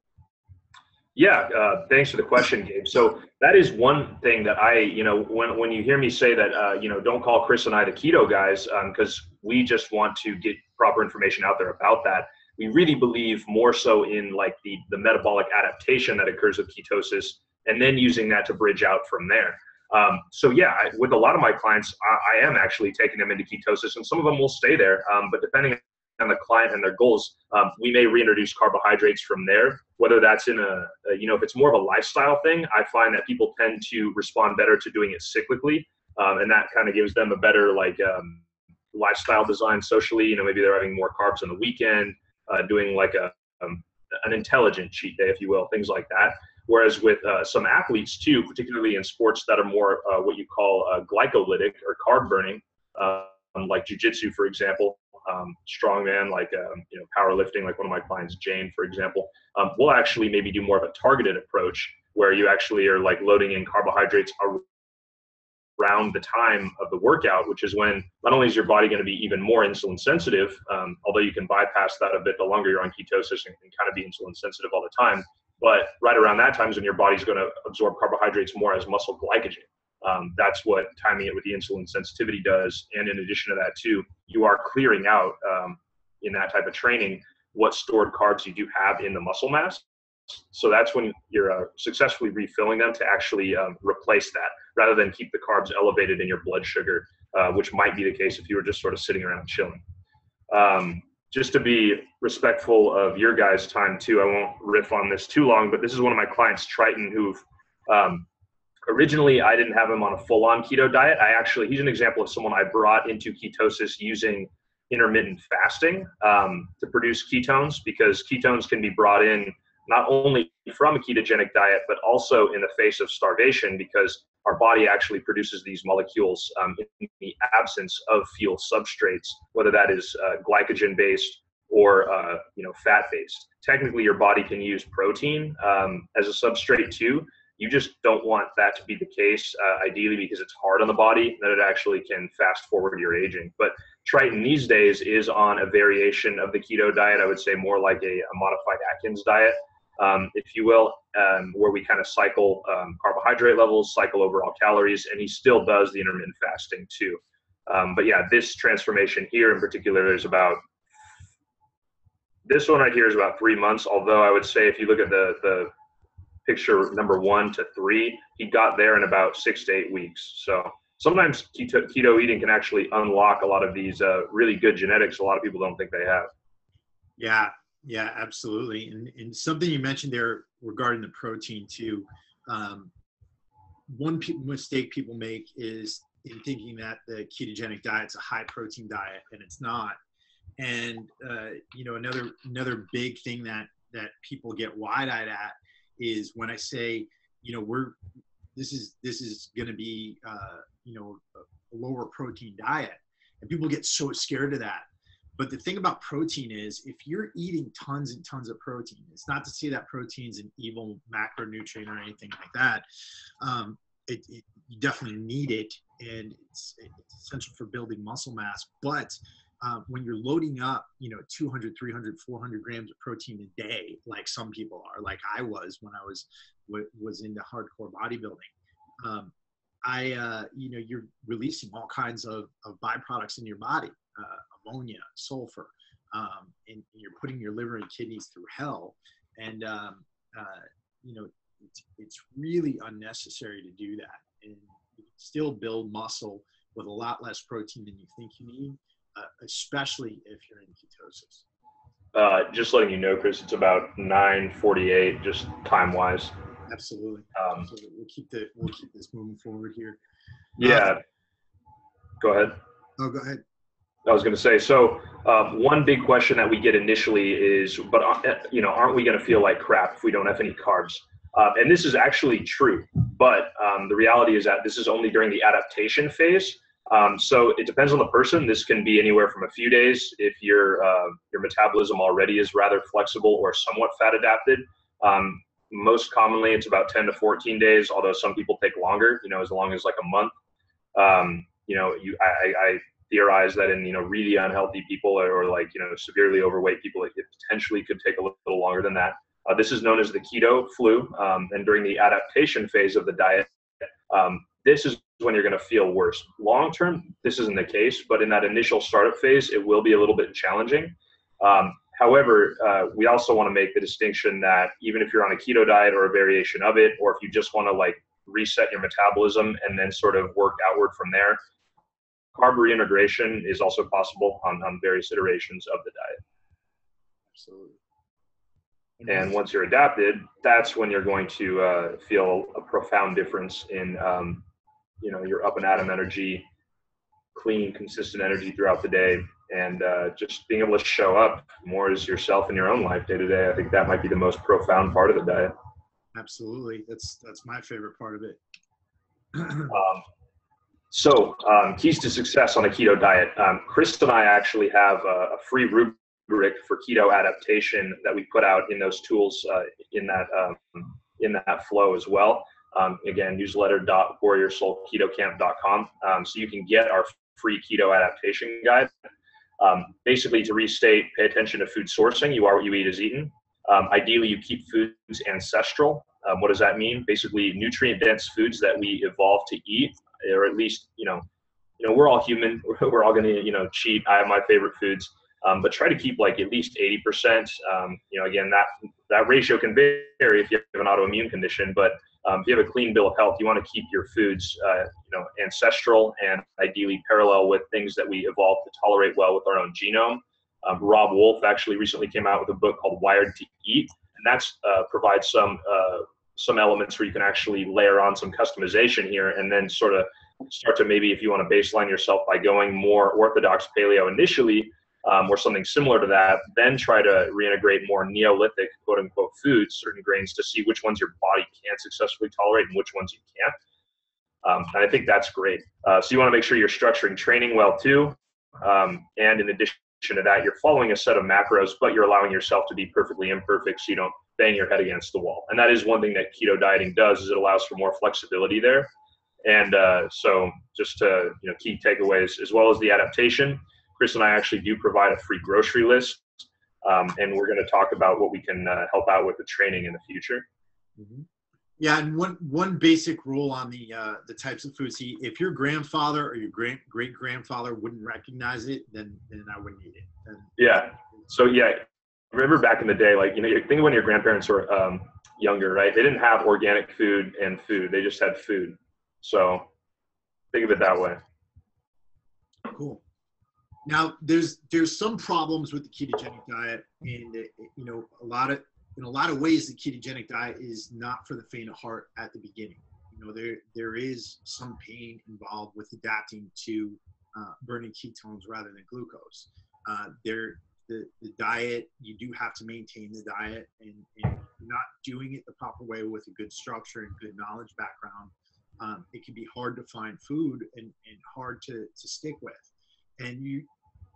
Yeah, thanks for the question, Gabe. So that is one thing that you know, when you hear me say that, you know, don't call Chris and I the keto guys, because we just want to get proper information out there about that. We really believe more so in like the metabolic adaptation that occurs with ketosis, and then using that to bridge out from there. So yeah, with a lot of my clients, I am actually taking them into ketosis, and some of them will stay there. But depending on the client and their goals, we may reintroduce carbohydrates from there, whether that's in you know, if it's more of a lifestyle thing. I find that people tend to respond better to doing it cyclically. And that kind of gives them a better like lifestyle design socially. You know, maybe they're having more carbs on the weekend, doing like an intelligent cheat day, if you will, things like that. Whereas with some athletes too, particularly in sports that are more what you call glycolytic or carb burning, like jiu-jitsu, for example, strongman, like you know, powerlifting, like one of my clients, Jane, for example, we'll actually maybe do more of a targeted approach where you actually are like loading in carbohydrates around the time of the workout, which is when not only is your body going to be even more insulin sensitive, although you can bypass that a bit the longer you're on ketosis and kind of be insulin sensitive all the time. But right around that time is when your body's going to absorb carbohydrates more as muscle glycogen. That's what timing it with the insulin sensitivity does. And in addition to that too, you are clearing out in that type of training what stored carbs you do have in the muscle mass. So that's when you're successfully refilling them to actually replace that, rather than keep the carbs elevated in your blood sugar, which might be the case if you were just sort of sitting around chilling. Just to be respectful of your guys' time too, I won't riff on this too long, but this is one of my clients, Triton, who originally I didn't have him on a full-on keto diet. He's an example of someone I brought into ketosis using intermittent fasting to produce ketones, because ketones can be brought in not only from a ketogenic diet, but also in the face of starvation, because our body actually produces these molecules in the absence of fuel substrates, whether that is glycogen-based or you know, fat-based. Technically, your body can use protein as a substrate too. You just don't want that to be the case, ideally, because it's hard on the body, that it actually can fast forward your aging. But Triton these days is on a variation of the keto diet. I would say more like a modified Atkins diet, if you will, where we kind of cycle carbohydrate levels, cycle overall calories, and he still does the intermittent fasting too. But yeah, this transformation here in particular is this one right here is about 3 months. Although I would say if you look at the picture number 1 to 3, he got there in about 6 to 8 weeks. So sometimes keto eating can actually unlock a lot of these really good genetics a lot of people don't think they have. Yeah, absolutely. And something you mentioned there regarding the protein too. One mistake people make is in thinking that the ketogenic diet is a high protein diet, and it's not. And you know, another big thing that people get wide-eyed at is when I say, this is going to be, a lower protein diet, and people get so scared of that. But the thing about protein is, if you're eating tons and tons of protein, it's not to say that protein's an evil macronutrient or anything like that. You definitely need it, and it's essential for building muscle mass. But when you're loading up, 200, 300, 400 grams of protein a day, like some people are, like I was when I was into hardcore bodybuilding, you're releasing all kinds of byproducts in your body, ammonia, sulfur, and you're putting your liver and kidneys through hell. And, it's really unnecessary to do that. And you can still build muscle with a lot less protein than you think you need, especially if you're in ketosis. Just letting you know, Chris, it's about 9:48, just time-wise. Absolutely. Absolutely. We'll keep this moving forward here. Yeah. Go ahead. Oh, go ahead. I was going to say, so one big question that we get initially is, but aren't we going to feel like crap if we don't have any carbs? And this is actually true, but the reality is that this is only during the adaptation phase. So it depends on the person. This can be anywhere from a few days if your metabolism already is rather flexible or somewhat fat adapted. Most commonly, it's about 10 to 14 days, although some people take longer, as long as like a month. I theorize that in, really unhealthy people or like, severely overweight people, it potentially could take a little longer than that. This is known as the keto flu. And during the adaptation phase of the diet, this is when you're going to feel worse. Long term, this isn't the case, but in that initial startup phase, it will be a little bit challenging. However, we also want to make the distinction that even if you're on a keto diet or a variation of it, or if you just want to like reset your metabolism and then sort of work outward from there, carb reintegration is also possible on various iterations of the diet. Absolutely. And once you're adapted, that's when you're going to feel a profound difference in, your up and atom energy, clean, consistent energy throughout the day, and just being able to show up more as yourself in your own life day to day. I think that might be the most profound part of the diet. Absolutely. That's my favorite part of it. So keys to success on a keto diet. Chris and I actually have a free rubric for keto adaptation that we put out in those tools in that flow as well. Again, newsletter.warriorsoulketocamp.com. So you can get our free keto adaptation guide. Basically, to restate, pay attention to food sourcing. You are what you eat is eaten. Ideally, you keep foods ancestral. What does that mean? Basically, nutrient-dense foods that we evolved to eat, or at least, we're all human. We're all going to, cheat. I have my favorite foods, but try to keep like at least 80%. Again, that ratio can vary if you have an autoimmune condition, but if you have a clean bill of health, you want to keep your foods, ancestral and ideally parallel with things that we evolved to tolerate well with our own genome. Rob Wolf actually recently came out with a book called Wired to Eat, and that's provides some elements where you can actually layer on some customization here and then sort of start to maybe, if you want to baseline yourself by going more orthodox paleo initially, or something similar to that, then try to reintegrate more Neolithic, quote unquote, foods, certain grains, to see which ones your body can successfully tolerate and which ones you can't. And I think that's great. So you want to make sure you're structuring training well too. And in addition to that, you're following a set of macros, but you're allowing yourself to be perfectly imperfect so you don't bang your head against the wall. And that is one thing that keto dieting does, is it allows for more flexibility there. And so just to, key takeaways, as well as the adaptation, Chris and I actually do provide a free grocery list. And we're going to talk about what we can help out with the training in the future. Mm-hmm. Yeah, and one basic rule on the types of foods. If your grandfather or your great grandfather wouldn't recognize it, then I wouldn't eat it. Yeah. So remember back in the day, like you think when your grandparents were younger, right? They didn't have organic food and food; they just had food. So think of it that way. Cool. Now, there's some problems with the ketogenic diet, and in a lot of ways, the ketogenic diet is not for the faint of heart at the beginning. There is some pain involved with adapting to burning ketones rather than glucose. the diet, you do have to maintain the diet, and if you're not doing it the proper way with a good structure and good knowledge background, it can be hard to find food and hard to stick with. And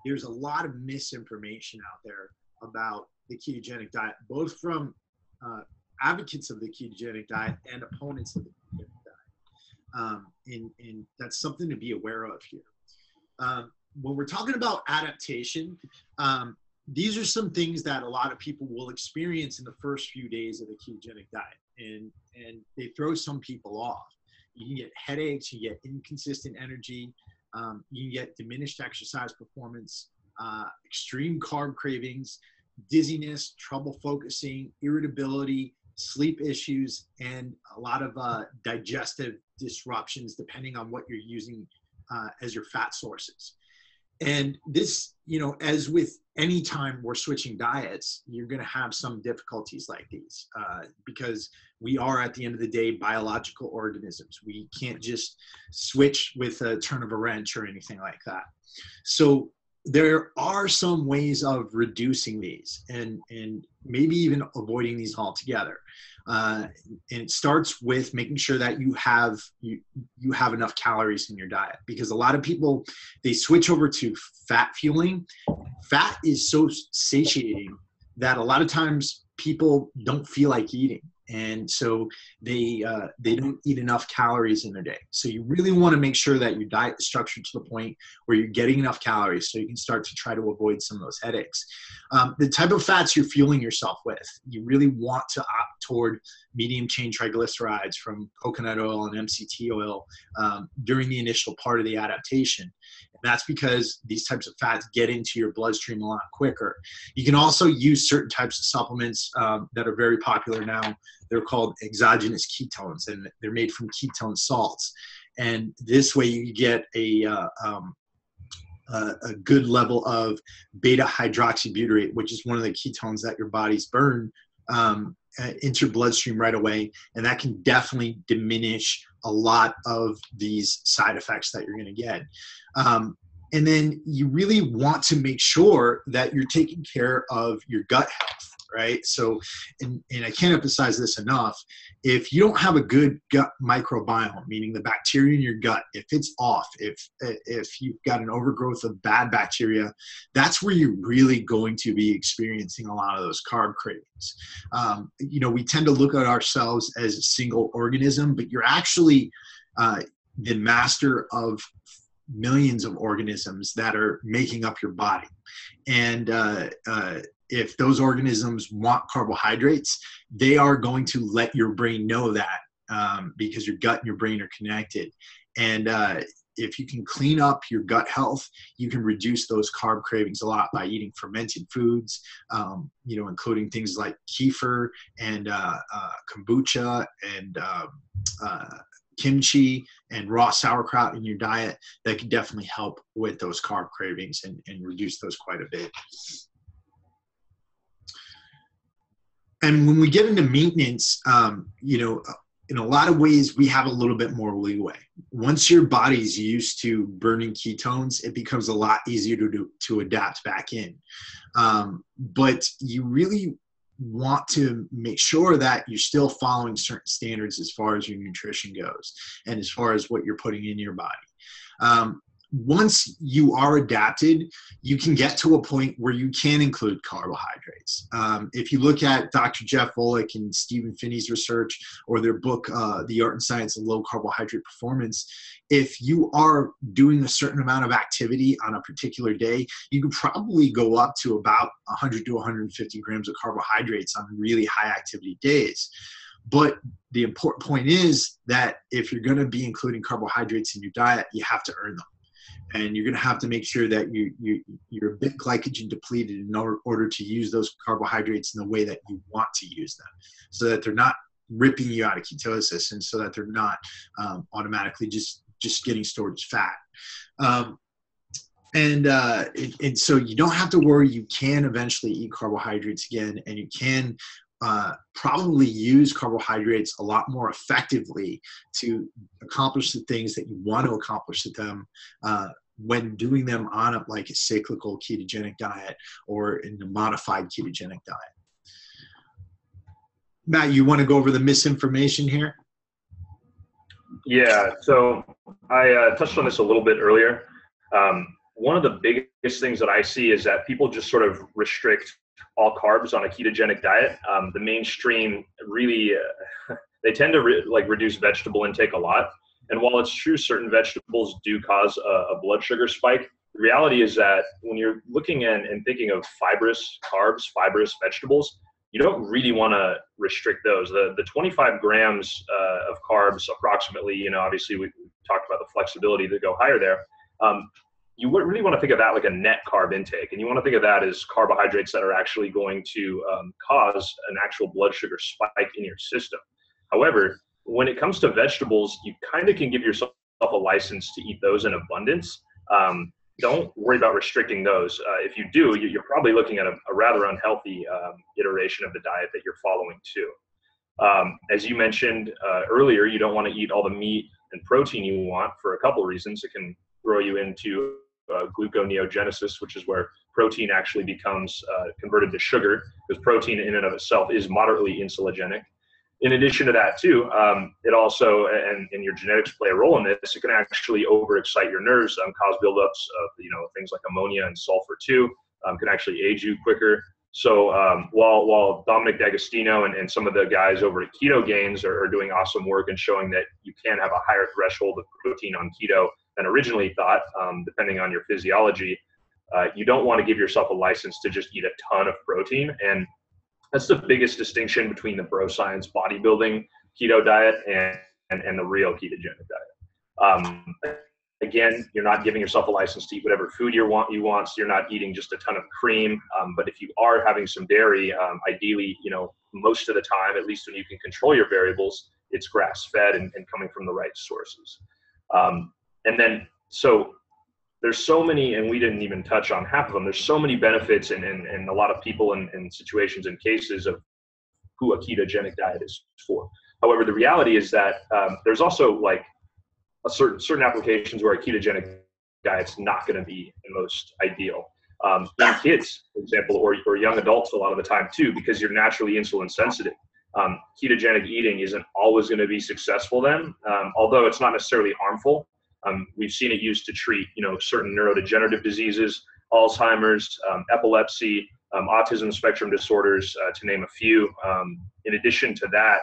there's a lot of misinformation out there about the ketogenic diet, both from advocates of the ketogenic diet and opponents of the ketogenic diet. And that's something to be aware of here. When we're talking about adaptation, these are some things that a lot of people will experience in the first few days of the ketogenic diet, and they throw some people off. You can get headaches, you get inconsistent energy, you can get diminished exercise performance, extreme carb cravings, dizziness, trouble focusing, irritability, sleep issues, and a lot of digestive disruptions depending on what you're using as your fat sources. And this, as with any time we're switching diets, you're going to have some difficulties like these because we are, at the end of the day, biological organisms. We can't just switch with a turn of a wrench or anything like that. So there are some ways of reducing these and maybe even avoiding these altogether. And it starts with making sure that you have enough calories in your diet, because a lot of people, they switch over to fat fueling. Fat is so satiating that a lot of times people don't feel like eating. And so they don't eat enough calories in their day. So you really want to make sure that your diet is structured to the point where you're getting enough calories so you can start to try to avoid some of those headaches. The type of fats you're fueling yourself with, you really want to opt toward medium chain triglycerides from coconut oil and MCT oil during the initial part of the adaptation. And that's because these types of fats get into your bloodstream a lot quicker. You can also use certain types of supplements that are very popular now. They're called exogenous ketones, and they're made from ketone salts. And this way you get a good level of beta hydroxybutyrate, which is one of the ketones that your bodies burn into your bloodstream right away. And that can definitely diminish a lot of these side effects that you're going to get. And then you really want to make sure that you're taking care of your gut health, right? So, and I can't emphasize this enough, if you don't have a good gut microbiome, meaning the bacteria in your gut, if it's off, if you've got an overgrowth of bad bacteria, that's where you're really going to be experiencing a lot of those carb cravings. We tend to look at ourselves as a single organism, but you're actually the master of millions of organisms that are making up your body. And if those organisms want carbohydrates, they are going to let your brain know that because your gut and your brain are connected. And if you can clean up your gut health, you can reduce those carb cravings a lot by eating fermented foods, including things like kefir and kombucha and kimchi and raw sauerkraut in your diet. That can definitely help with those carb cravings and reduce those quite a bit. And when we get into maintenance, in a lot of ways, we have a little bit more leeway. Once your body's used to burning ketones, it becomes a lot easier to adapt back in. But you really want to make sure that you're still following certain standards as far as your nutrition goes and as far as what you're putting in your body. Once you are adapted, you can get to a point where you can include carbohydrates. If you look at Dr. Jeff Volek and Stephen Finney's research or their book, The Art and Science of Low Carbohydrate Performance, if you are doing a certain amount of activity on a particular day, you can probably go up to about 100 to 150 grams of carbohydrates on really high activity days. But the important point is that if you're going to be including carbohydrates in your diet, you have to earn them. And you're going to have to make sure that you're a bit glycogen depleted in order to use those carbohydrates in the way that you want to use them, so that they're not ripping you out of ketosis and so that they're not automatically just getting stored as fat. And so you don't have to worry. You can eventually eat carbohydrates again, and you can probably use carbohydrates a lot more effectively to accomplish the things that you want to accomplish with them when doing them on like a cyclical ketogenic diet or in a modified ketogenic diet. Matt, you want to go over the misinformation here? Yeah, so I touched on this a little bit earlier. One of the biggest things that I see is that people just sort of restrict all carbs on a ketogenic diet. The mainstream really, they tend to reduce vegetable intake a lot. And while it's true certain vegetables do cause a blood sugar spike, the reality is that when you're looking at and thinking of fibrous carbs, fibrous vegetables, you don't really want to restrict those. The 25 grams of carbs approximately, obviously we talked about the flexibility to go higher there. You really want to think of that like a net carb intake. And you want to think of that as carbohydrates that are actually going to cause an actual blood sugar spike in your system. However, when it comes to vegetables, you kind of can give yourself a license to eat those in abundance. Don't worry about restricting those. If you do, you're probably looking at a rather unhealthy iteration of the diet that you're following too. As you mentioned earlier, you don't want to eat all the meat and protein you want for a couple of reasons. It can throw you into gluconeogenesis, which is where protein actually becomes converted to sugar, because protein in and of itself is moderately insulinogenic. In addition to that too, it also, and your genetics play a role in this, it can actually overexcite your nerves, cause buildups of, things like ammonia and sulfur too, can actually age you quicker. So while Dominic D'Agostino and some of the guys over at Keto Gains are doing awesome work and showing that you can have a higher threshold of protein on keto than originally thought, depending on your physiology, you don't want to give yourself a license to just eat a ton of protein. And that's the biggest distinction between the bro science bodybuilding keto diet and the real ketogenic diet. Again, you're not giving yourself a license to eat whatever food you want. So you're not eating just a ton of cream. But if you are having some dairy, ideally, most of the time, at least when you can control your variables, it's grass-fed and coming from the right sources. And then, so there's so many, and we didn't even touch on half of them. There's so many benefits and a lot of people in situations and cases of who a ketogenic diet is for. However, the reality is that there's also like a certain applications where a ketogenic diet's not going to be the most ideal. In kids, for example, or young adults a lot of the time too, because you're naturally insulin sensitive. Ketogenic eating isn't always going to be successful then, although it's not necessarily harmful. We've seen it used to treat, certain neurodegenerative diseases, Alzheimer's, epilepsy, autism spectrum disorders, to name a few. In addition to that,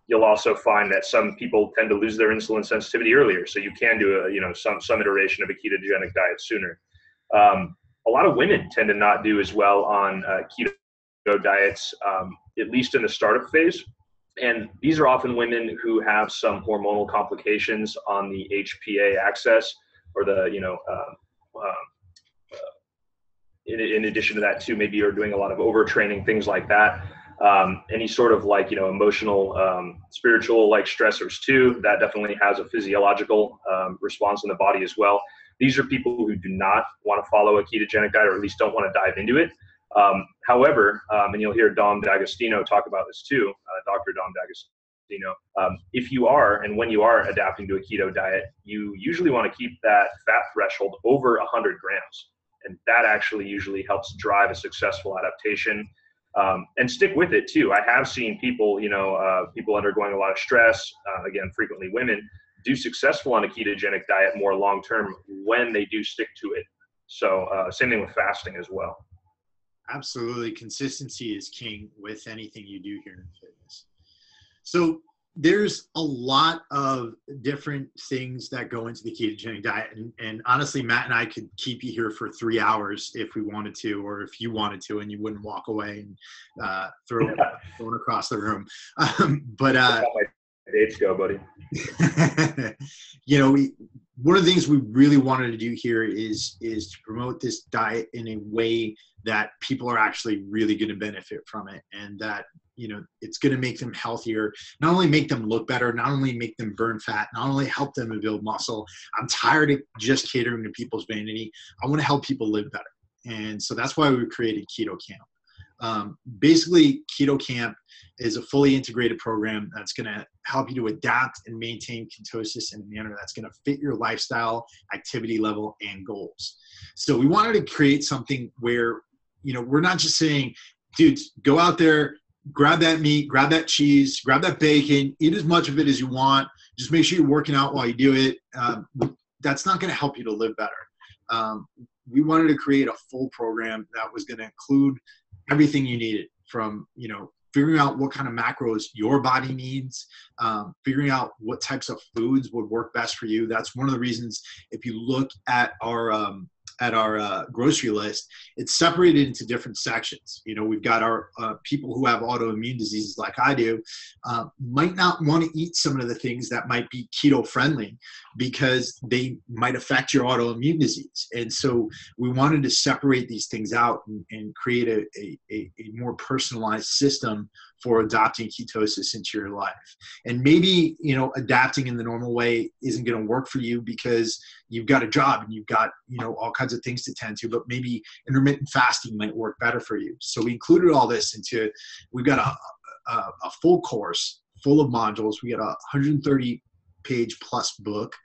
you'll also find that some people tend to lose their insulin sensitivity earlier. So you can do some iteration of a ketogenic diet sooner. A lot of women tend to not do as well on keto diets, at least in the startup phase. And these are often women who have some hormonal complications on the HPA axis, or the, in addition to that too, maybe you're doing a lot of overtraining, things like that. Any sort of emotional, spiritual stressors too, that definitely has a physiological response in the body as well. These are people who do not want to follow a ketogenic diet, or at least don't want to dive into it. However, and you'll hear Dom D'Agostino talk about this too, Dr. Dom D'Agostino, if you are, and when you are adapting to a keto diet, you usually want to keep that fat threshold over 100 grams. And that actually usually helps drive a successful adaptation, and stick with it too. I have seen people, people undergoing a lot of stress, again, frequently women, do successful on a ketogenic diet more long-term when they do stick to it. So same thing with fasting as well. Absolutely. Consistency is king with anything you do here in fitness. So there's a lot of different things that go into the ketogenic diet. And honestly, Matt and I could keep you here for 3 hours if we wanted to, or if you wanted to, and you wouldn't walk away and throw it across the room. But how my dates go, buddy. One of the things we really wanted to do here is to promote this diet in a way that people are actually really going to benefit from it, and that it's going to make them healthier, not only make them look better, not only make them burn fat, not only help them build muscle. I'm tired of just catering to people's vanity. I want to help people live better. And so that's why we created Keto Camp. Basically, Keto Camp is a fully integrated program that's going to help you to adapt and maintain ketosis in a manner that's going to fit your lifestyle, activity level, and goals. So we wanted to create something where, we're not just saying, dudes, go out there, grab that meat, grab that cheese, grab that bacon, eat as much of it as you want. Just make sure you're working out while you do it. That's not going to help you to live better. We wanted to create a full program that was going to include everything you needed, from, figuring out what kind of macros your body needs, figuring out what types of foods would work best for you. That's one of the reasons, if you look at our grocery list, it's separated into different sections. We've got our people who have autoimmune diseases like I do, might not want to eat some of the things that might be keto friendly because they might affect your autoimmune disease. And so we wanted to separate these things out and create a more personalized system for adopting ketosis into your life. And maybe, adapting in the normal way isn't going to work for you because you've got a job and you've got, all kinds of things to tend to, but maybe intermittent fasting might work better for you. So we included all this we've got a full course full of modules. We got a 130-page plus book.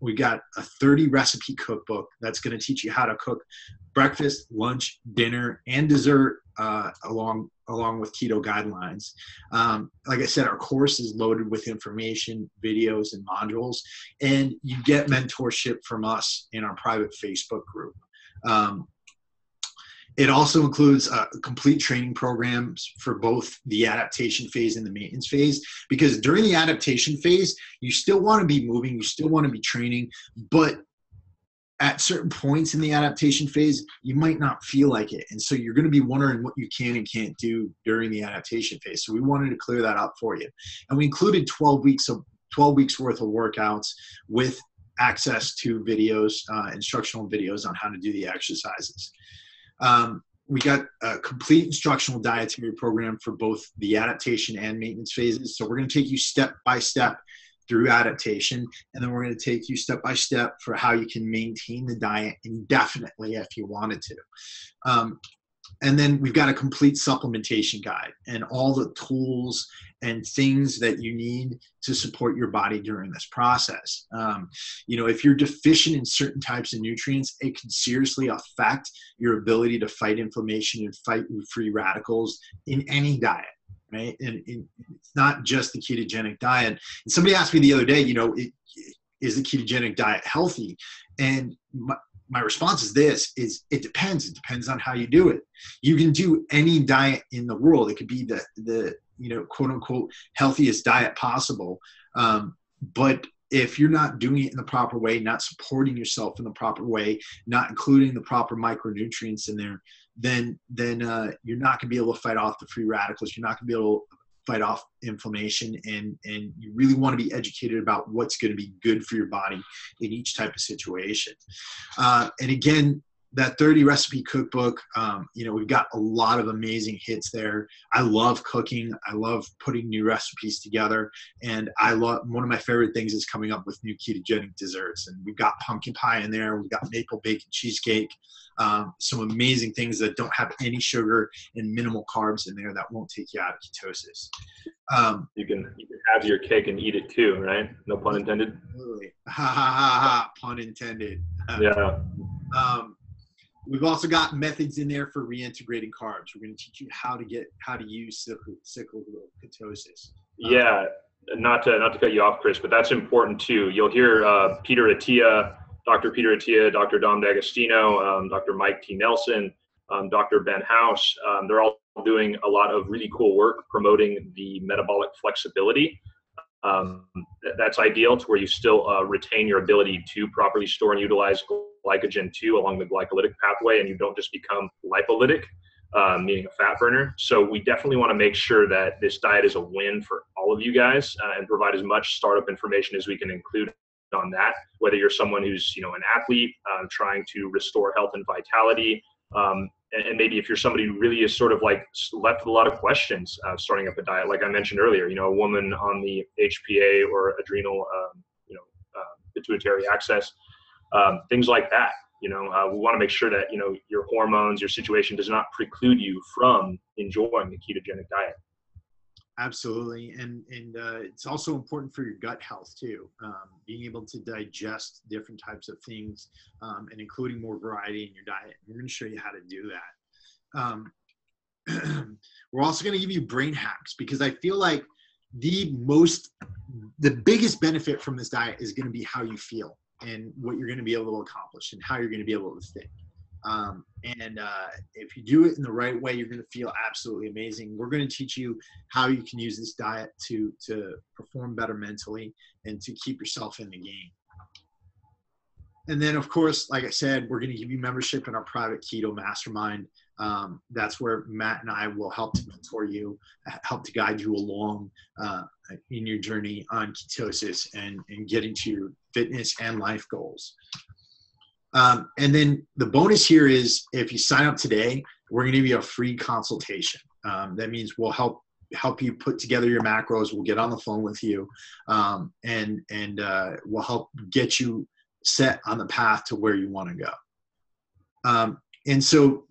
We got a 30 recipe cookbook that's going to teach you how to cook breakfast, lunch, dinner, and dessert along with keto guidelines. Like I said, our course is loaded with information, videos, and modules, and you get mentorship from us in our private Facebook group. It also includes complete training programs for both the adaptation phase and the maintenance phase, because during the adaptation phase, you still want to be moving, you still want to be training, but at certain points in the adaptation phase, you might not feel like it. And so you're going to be wondering what you can and can't do during the adaptation phase. So we wanted to clear that up for you. And we included 12 weeks worth of workouts with access to videos, instructional videos on how to do the exercises. We got a complete instructional dietary program for both the adaptation and maintenance phases. So we're going to take you step by step through adaptation, and then we're going to take you step by step for how you can maintain the diet indefinitely if you wanted to. And then we've got a complete supplementation guide and all the tools and things that you need to support your body during this process. If you're deficient in certain types of nutrients, it can seriously affect your ability to fight inflammation and fight free radicals in any diet. Right? And it's not just the ketogenic diet. And somebody asked me the other day, is the ketogenic diet healthy? And my response is it depends. It depends on how you do it. You can do any diet in the world. It could be the quote unquote healthiest diet possible. But if you're not doing it in the proper way, not supporting yourself in the proper way, not including the proper micronutrients in there, then you're not going to be able to fight off the free radicals. You're not going to be able to fight off inflammation, and you really want to be educated about what's going to be good for your body in each type of situation. And again, that 30 recipe cookbook, we've got a lot of amazing hits there. I love cooking. I love putting new recipes together. And one of my favorite things is coming up with new ketogenic desserts. And we've got pumpkin pie in there. We've got maple bacon cheesecake, some amazing things that don't have any sugar and minimal carbs in there that won't take you out of ketosis. You can have your cake and eat it too, right? No pun intended. Absolutely. Ha ha ha ha. Pun intended. Yeah. We've also got methods in there for reintegrating carbs. We're going to teach you how to use cyclical ketosis. Yeah, not to cut you off, Chris, but that's important too. You'll hear Dr. Peter Attia, Dr. Dom D'Agostino, Dr. Mike T. Nelson, Dr. Ben House. They're all doing a lot of really cool work promoting the metabolic flexibility. That's ideal to where you still retain your ability to properly store and utilize glycogen too along the glycolytic pathway, and you don't just become lipolytic, meaning a fat burner. So we definitely want to make sure that this diet is a win for all of you guys, and provide as much startup information as we can include on that, whether you're someone who's an athlete trying to restore health and vitality, and maybe if you're somebody who really is sort of like left with a lot of questions starting up a diet, like I mentioned earlier, a woman on the HPA or adrenal pituitary axis, things like that. We want to make sure that, your hormones, your situation does not preclude you from enjoying the ketogenic diet. Absolutely. And it's also important for your gut health too. Being able to digest different types of things, and including more variety in your diet. We're going to show you how to do that. We're also going to give you brain hacks, because I feel like the biggest benefit from this diet is going to be how you feel and what you're going to be able to accomplish and how you're going to be able to think. If you do it in the right way, you're going to feel absolutely amazing. We're going to teach you how you can use this diet to perform better mentally and to keep yourself in the game. And then, of course, like I said, we're going to give you membership in our private keto mastermind. That's where Matt and I will help to mentor you, help to guide you along in your journey on ketosis and getting to your fitness and life goals. And then the bonus here is, if you sign up today, we're going to give you a free consultation. That means we'll help you put together your macros. We'll get on the phone with you, and we'll help get you set on the path to where you want to go. And so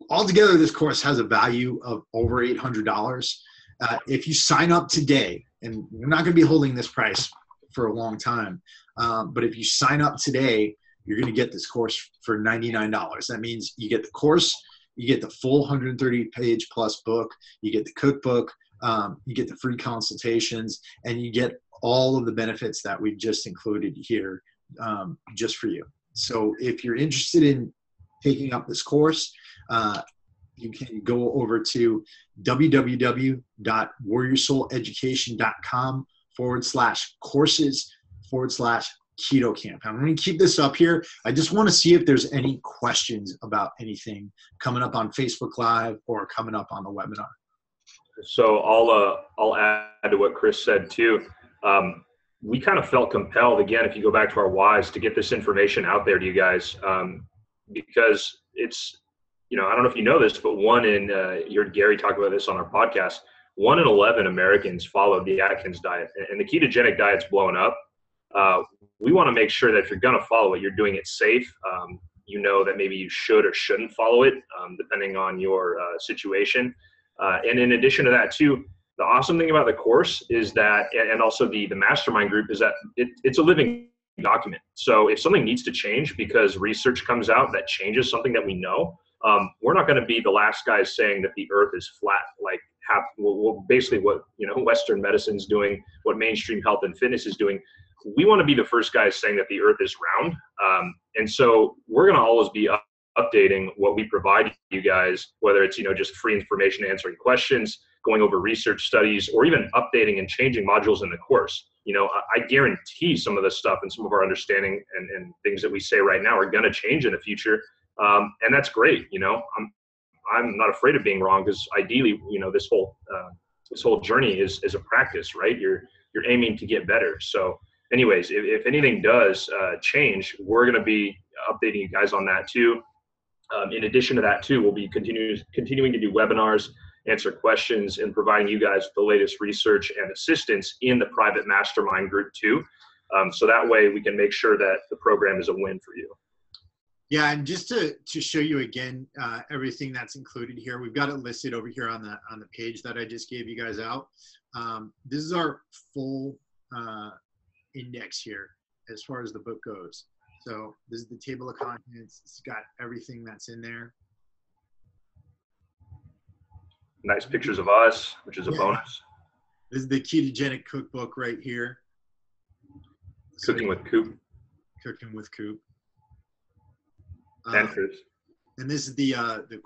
altogether, this course has a value of over $800. If you sign up today, and we're not going to be holding this price for a long time, but if you sign up today, you're going to get this course for $99. That means you get the course, you get the full 130-page plus book, you get the cookbook, you get the free consultations, and you get all of the benefits that we've just included here just for you. So if you're interested in taking up this course, you can go over to www.warriorsouleducation.com/courses/Keto Camp. I'm going to keep this up here. I just want to see if there's any questions about anything coming up on Facebook Live or coming up on the webinar. So I'll add to what Chris said too. We kind of felt compelled, again, if you go back to our whys, to get this information out there to you guys, because it's, I don't know if you know this, but you heard Gary talk about this on our podcast, 1 in 11 Americans follow the Atkins diet, and the ketogenic diet's blowing up. We want to make sure that if you're going to follow it, you're doing it safe. That maybe you should or shouldn't follow it, depending on your situation. And in addition to that too, the awesome thing about the course is that, and also the mastermind group, is that it's a living document. So if something needs to change because research comes out that changes something that we know, we're not going to be the last guys saying that the earth is flat, like basically what Western medicine's doing, what mainstream health and fitness is doing. We want to be the first guys saying that the earth is round. And so we're going to always be updating what we provide you guys, whether it's, just free information, answering questions, going over research studies, or even updating and changing modules in the course. I guarantee some of the stuff and some of our understanding and things that we say right now are going to change in the future. And that's great. I'm not afraid of being wrong, because ideally, this whole journey is a practice, right? You're aiming to get better. So anyways, if anything does change, we're going to be updating you guys on that too. In addition to that too, we'll be continuing to do webinars, answer questions, and providing you guys with the latest research and assistance in the private mastermind group too. So that way we can make sure that the program is a win for you. Yeah, and just to show you again everything that's included here, we've got it listed over here on the page that I just gave you guys out. This is our full index here as far as the book goes. So this is the table of contents. It's got everything that's in there. Nice pictures of us, which is a bonus. This is the ketogenic cookbook right here. Cooking with Coop. Cooking with Coop. And Chris. And this is the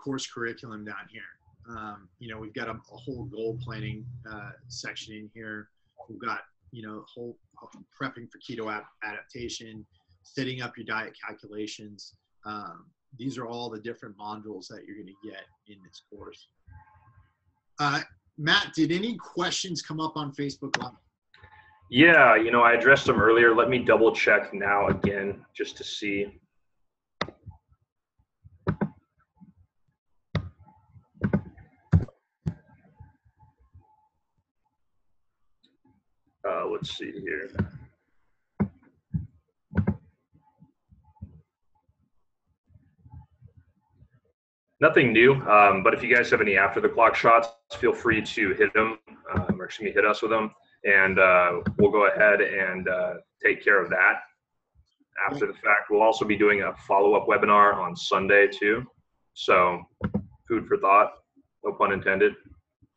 course curriculum down here. We've got a whole goal planning section in here. We've got, whole prepping for keto adaptation, setting up your diet calculations. These are all the different modules that you're going to get in this course. Matt, did any questions come up on Facebook Live? Yeah, I addressed them earlier. Let me double check now again, just to see. Let's see here. Nothing new, but if you guys have any after the clock shots, feel free to hit them, or excuse me, hit us with them, and we'll go ahead and take care of that after the fact. We'll also be doing a follow-up webinar on Sunday too. So food for thought, no pun intended.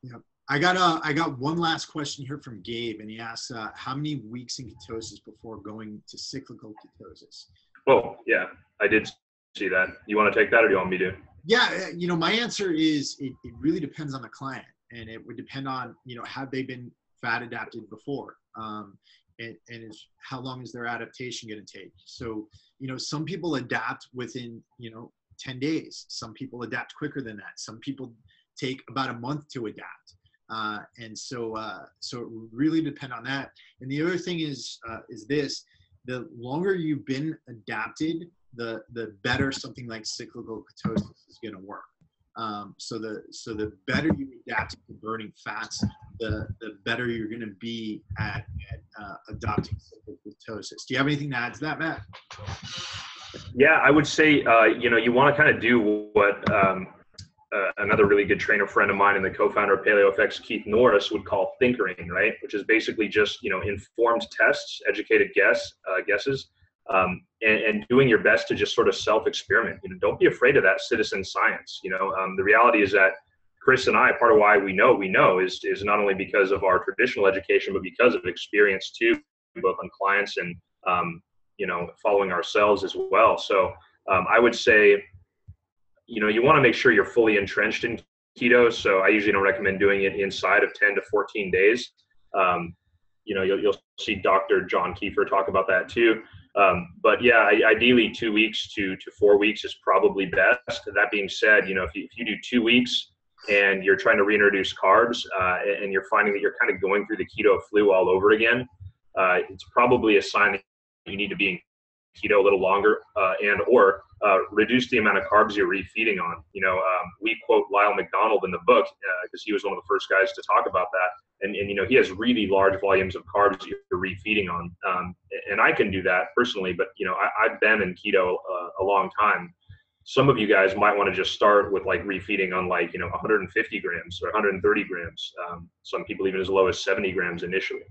Yep. I got one last question here from Gabe, and he asks, how many weeks in ketosis before going to cyclical ketosis? Oh, yeah, I did see that. You want to take that, or do you want me to? Yeah, my answer is it really depends on the client, and it would depend on, have they been fat adapted before? And how long is their adaptation going to take? So, some people adapt within, 10 days. Some people adapt quicker than that. Some people take about a month to adapt. And so it would really depend on that. And the other thing is this: the longer you've been adapted, the better something like cyclical ketosis is going to work. So the better you adapt to burning fats, the better you're going to be at adopting cyclical ketosis. Do you have anything to add to that, Matt? Yeah, I would say, you want to kind of do what another really good trainer friend of mine and the co-founder of PaleoFX, Keith Norris, would call thinkering, right? Which is basically just, informed tests, educated guesses, and doing your best to just sort of self-experiment. Don't be afraid of that citizen science. The reality is that Chris and I, part of why we know is not only because of our traditional education, but because of experience too, both on clients and, following ourselves as well. So I would say, you want to make sure you're fully entrenched in keto. So I usually don't recommend doing it inside of 10 to 14 days. You'll see Dr. John Kiefer talk about that too. But yeah, ideally 2 weeks to 4 weeks is probably best. That being said, if you do 2 weeks and you're trying to reintroduce carbs and you're finding that you're kind of going through the keto flu all over again, it's probably a sign that you need to be in keto a little longer or reduce the amount of carbs you're refeeding on. We quote Lyle McDonald in the book because he was one of the first guys to talk about that. And he has really large volumes of carbs you're refeeding on. And I can do that personally, but I've been in keto a long time. Some of you guys might want to just start with like refeeding on 150 grams or 130 grams. Some people even as low as 70 grams initially.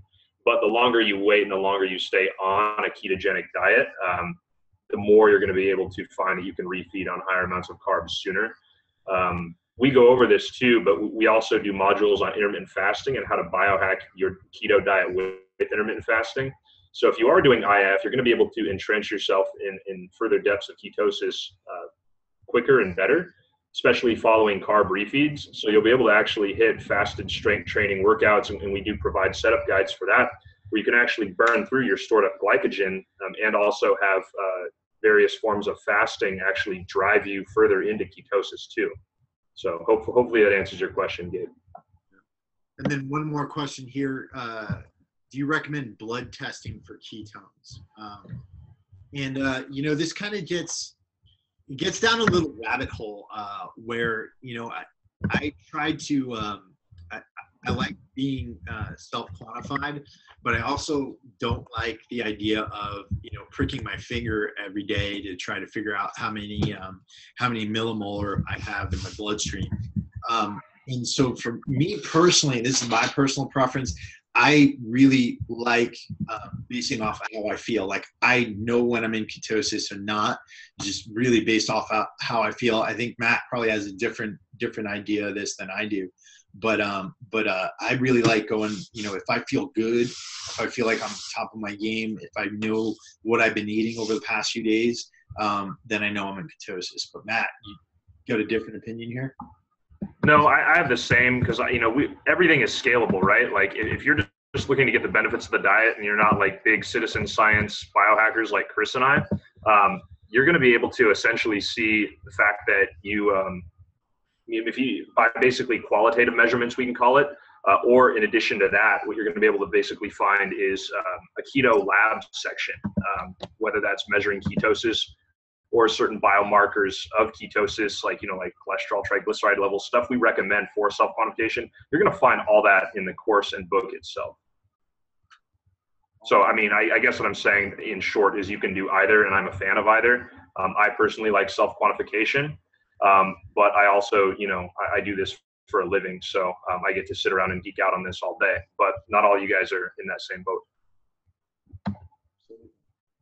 But the longer you wait and the longer you stay on a ketogenic diet, the more you're going to be able to find that you can refeed on higher amounts of carbs sooner. We go over this too, but we also do modules on intermittent fasting and how to biohack your keto diet with intermittent fasting. So if you are doing IF, you're going to be able to entrench yourself in further depths of ketosis quicker and better, especially following carb refeeds. So you'll be able to actually hit fasted strength training workouts, and we do provide setup guides for that, where you can actually burn through your stored up glycogen and also have various forms of fasting actually drive you further into ketosis too. So hopefully that answers your question, Gabe. And then one more question here. Do you recommend blood testing for ketones? This kind of gets down a little rabbit hole where, I try to, I like being self-quantified, but I also don't like the idea of, pricking my finger every day to try to figure out how many millimolar I have in my bloodstream. And so for me personally, this is my personal preference, I really like basing off how I feel. Like I know when I'm in ketosis or not, just really based off how I feel. I think Matt probably has a different idea of this than I do. But I really like going, if I feel good, if I feel like I'm top of my game, if I know what I've been eating over the past few days, then I know I'm in ketosis. But Matt, you got a different opinion here? No, I have the same because, everything is scalable, right? Like if you're just looking to get the benefits of the diet and you're not like big citizen science biohackers like Chris and I, you're going to be able to essentially see the fact that if you by basically qualitative measurements, we can call it, or in addition to that, what you're going to be able to basically find is a keto lab section, whether that's measuring ketosis or certain biomarkers of ketosis, like cholesterol, triglyceride levels, stuff we recommend for self-quantification. You're going to find all that in the course and book itself. So, I guess what I'm saying in short is you can do either, and I'm a fan of either. I personally like self-quantification. But I also, I do this for a living. So I get to sit around and geek out on this all day, but not all you guys are in that same boat.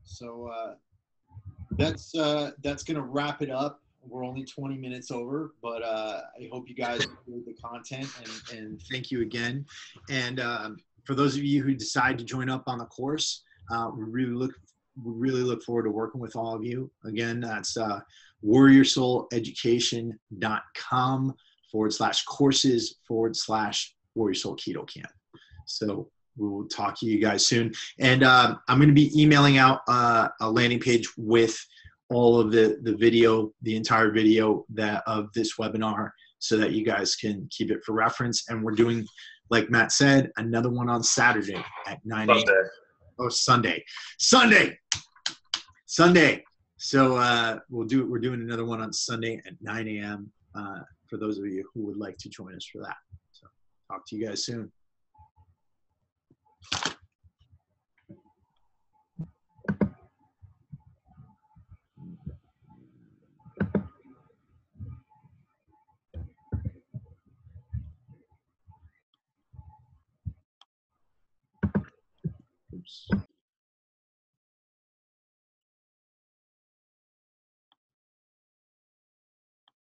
So that's going to wrap it up. We're only 20 minutes over, but I hope you guys enjoyed the content, and thank you again. And for those of you who decide to join up on the course, we really look forward to working with all of you. Again, that's warriorsouleducation.com/courses/Warrior Soul Keto Camp. So we'll talk to you guys soon. And I'm going to be emailing out a landing page with all of the video, the entire video of this webinar, so that you guys can keep it for reference. And we're doing, like Matt said, another one on Saturday at 9 a.m. Oh, Sunday. So we're doing another one on Sunday at 9 a.m. For those of you who would like to join us for that. So talk to you guys soon. Oops.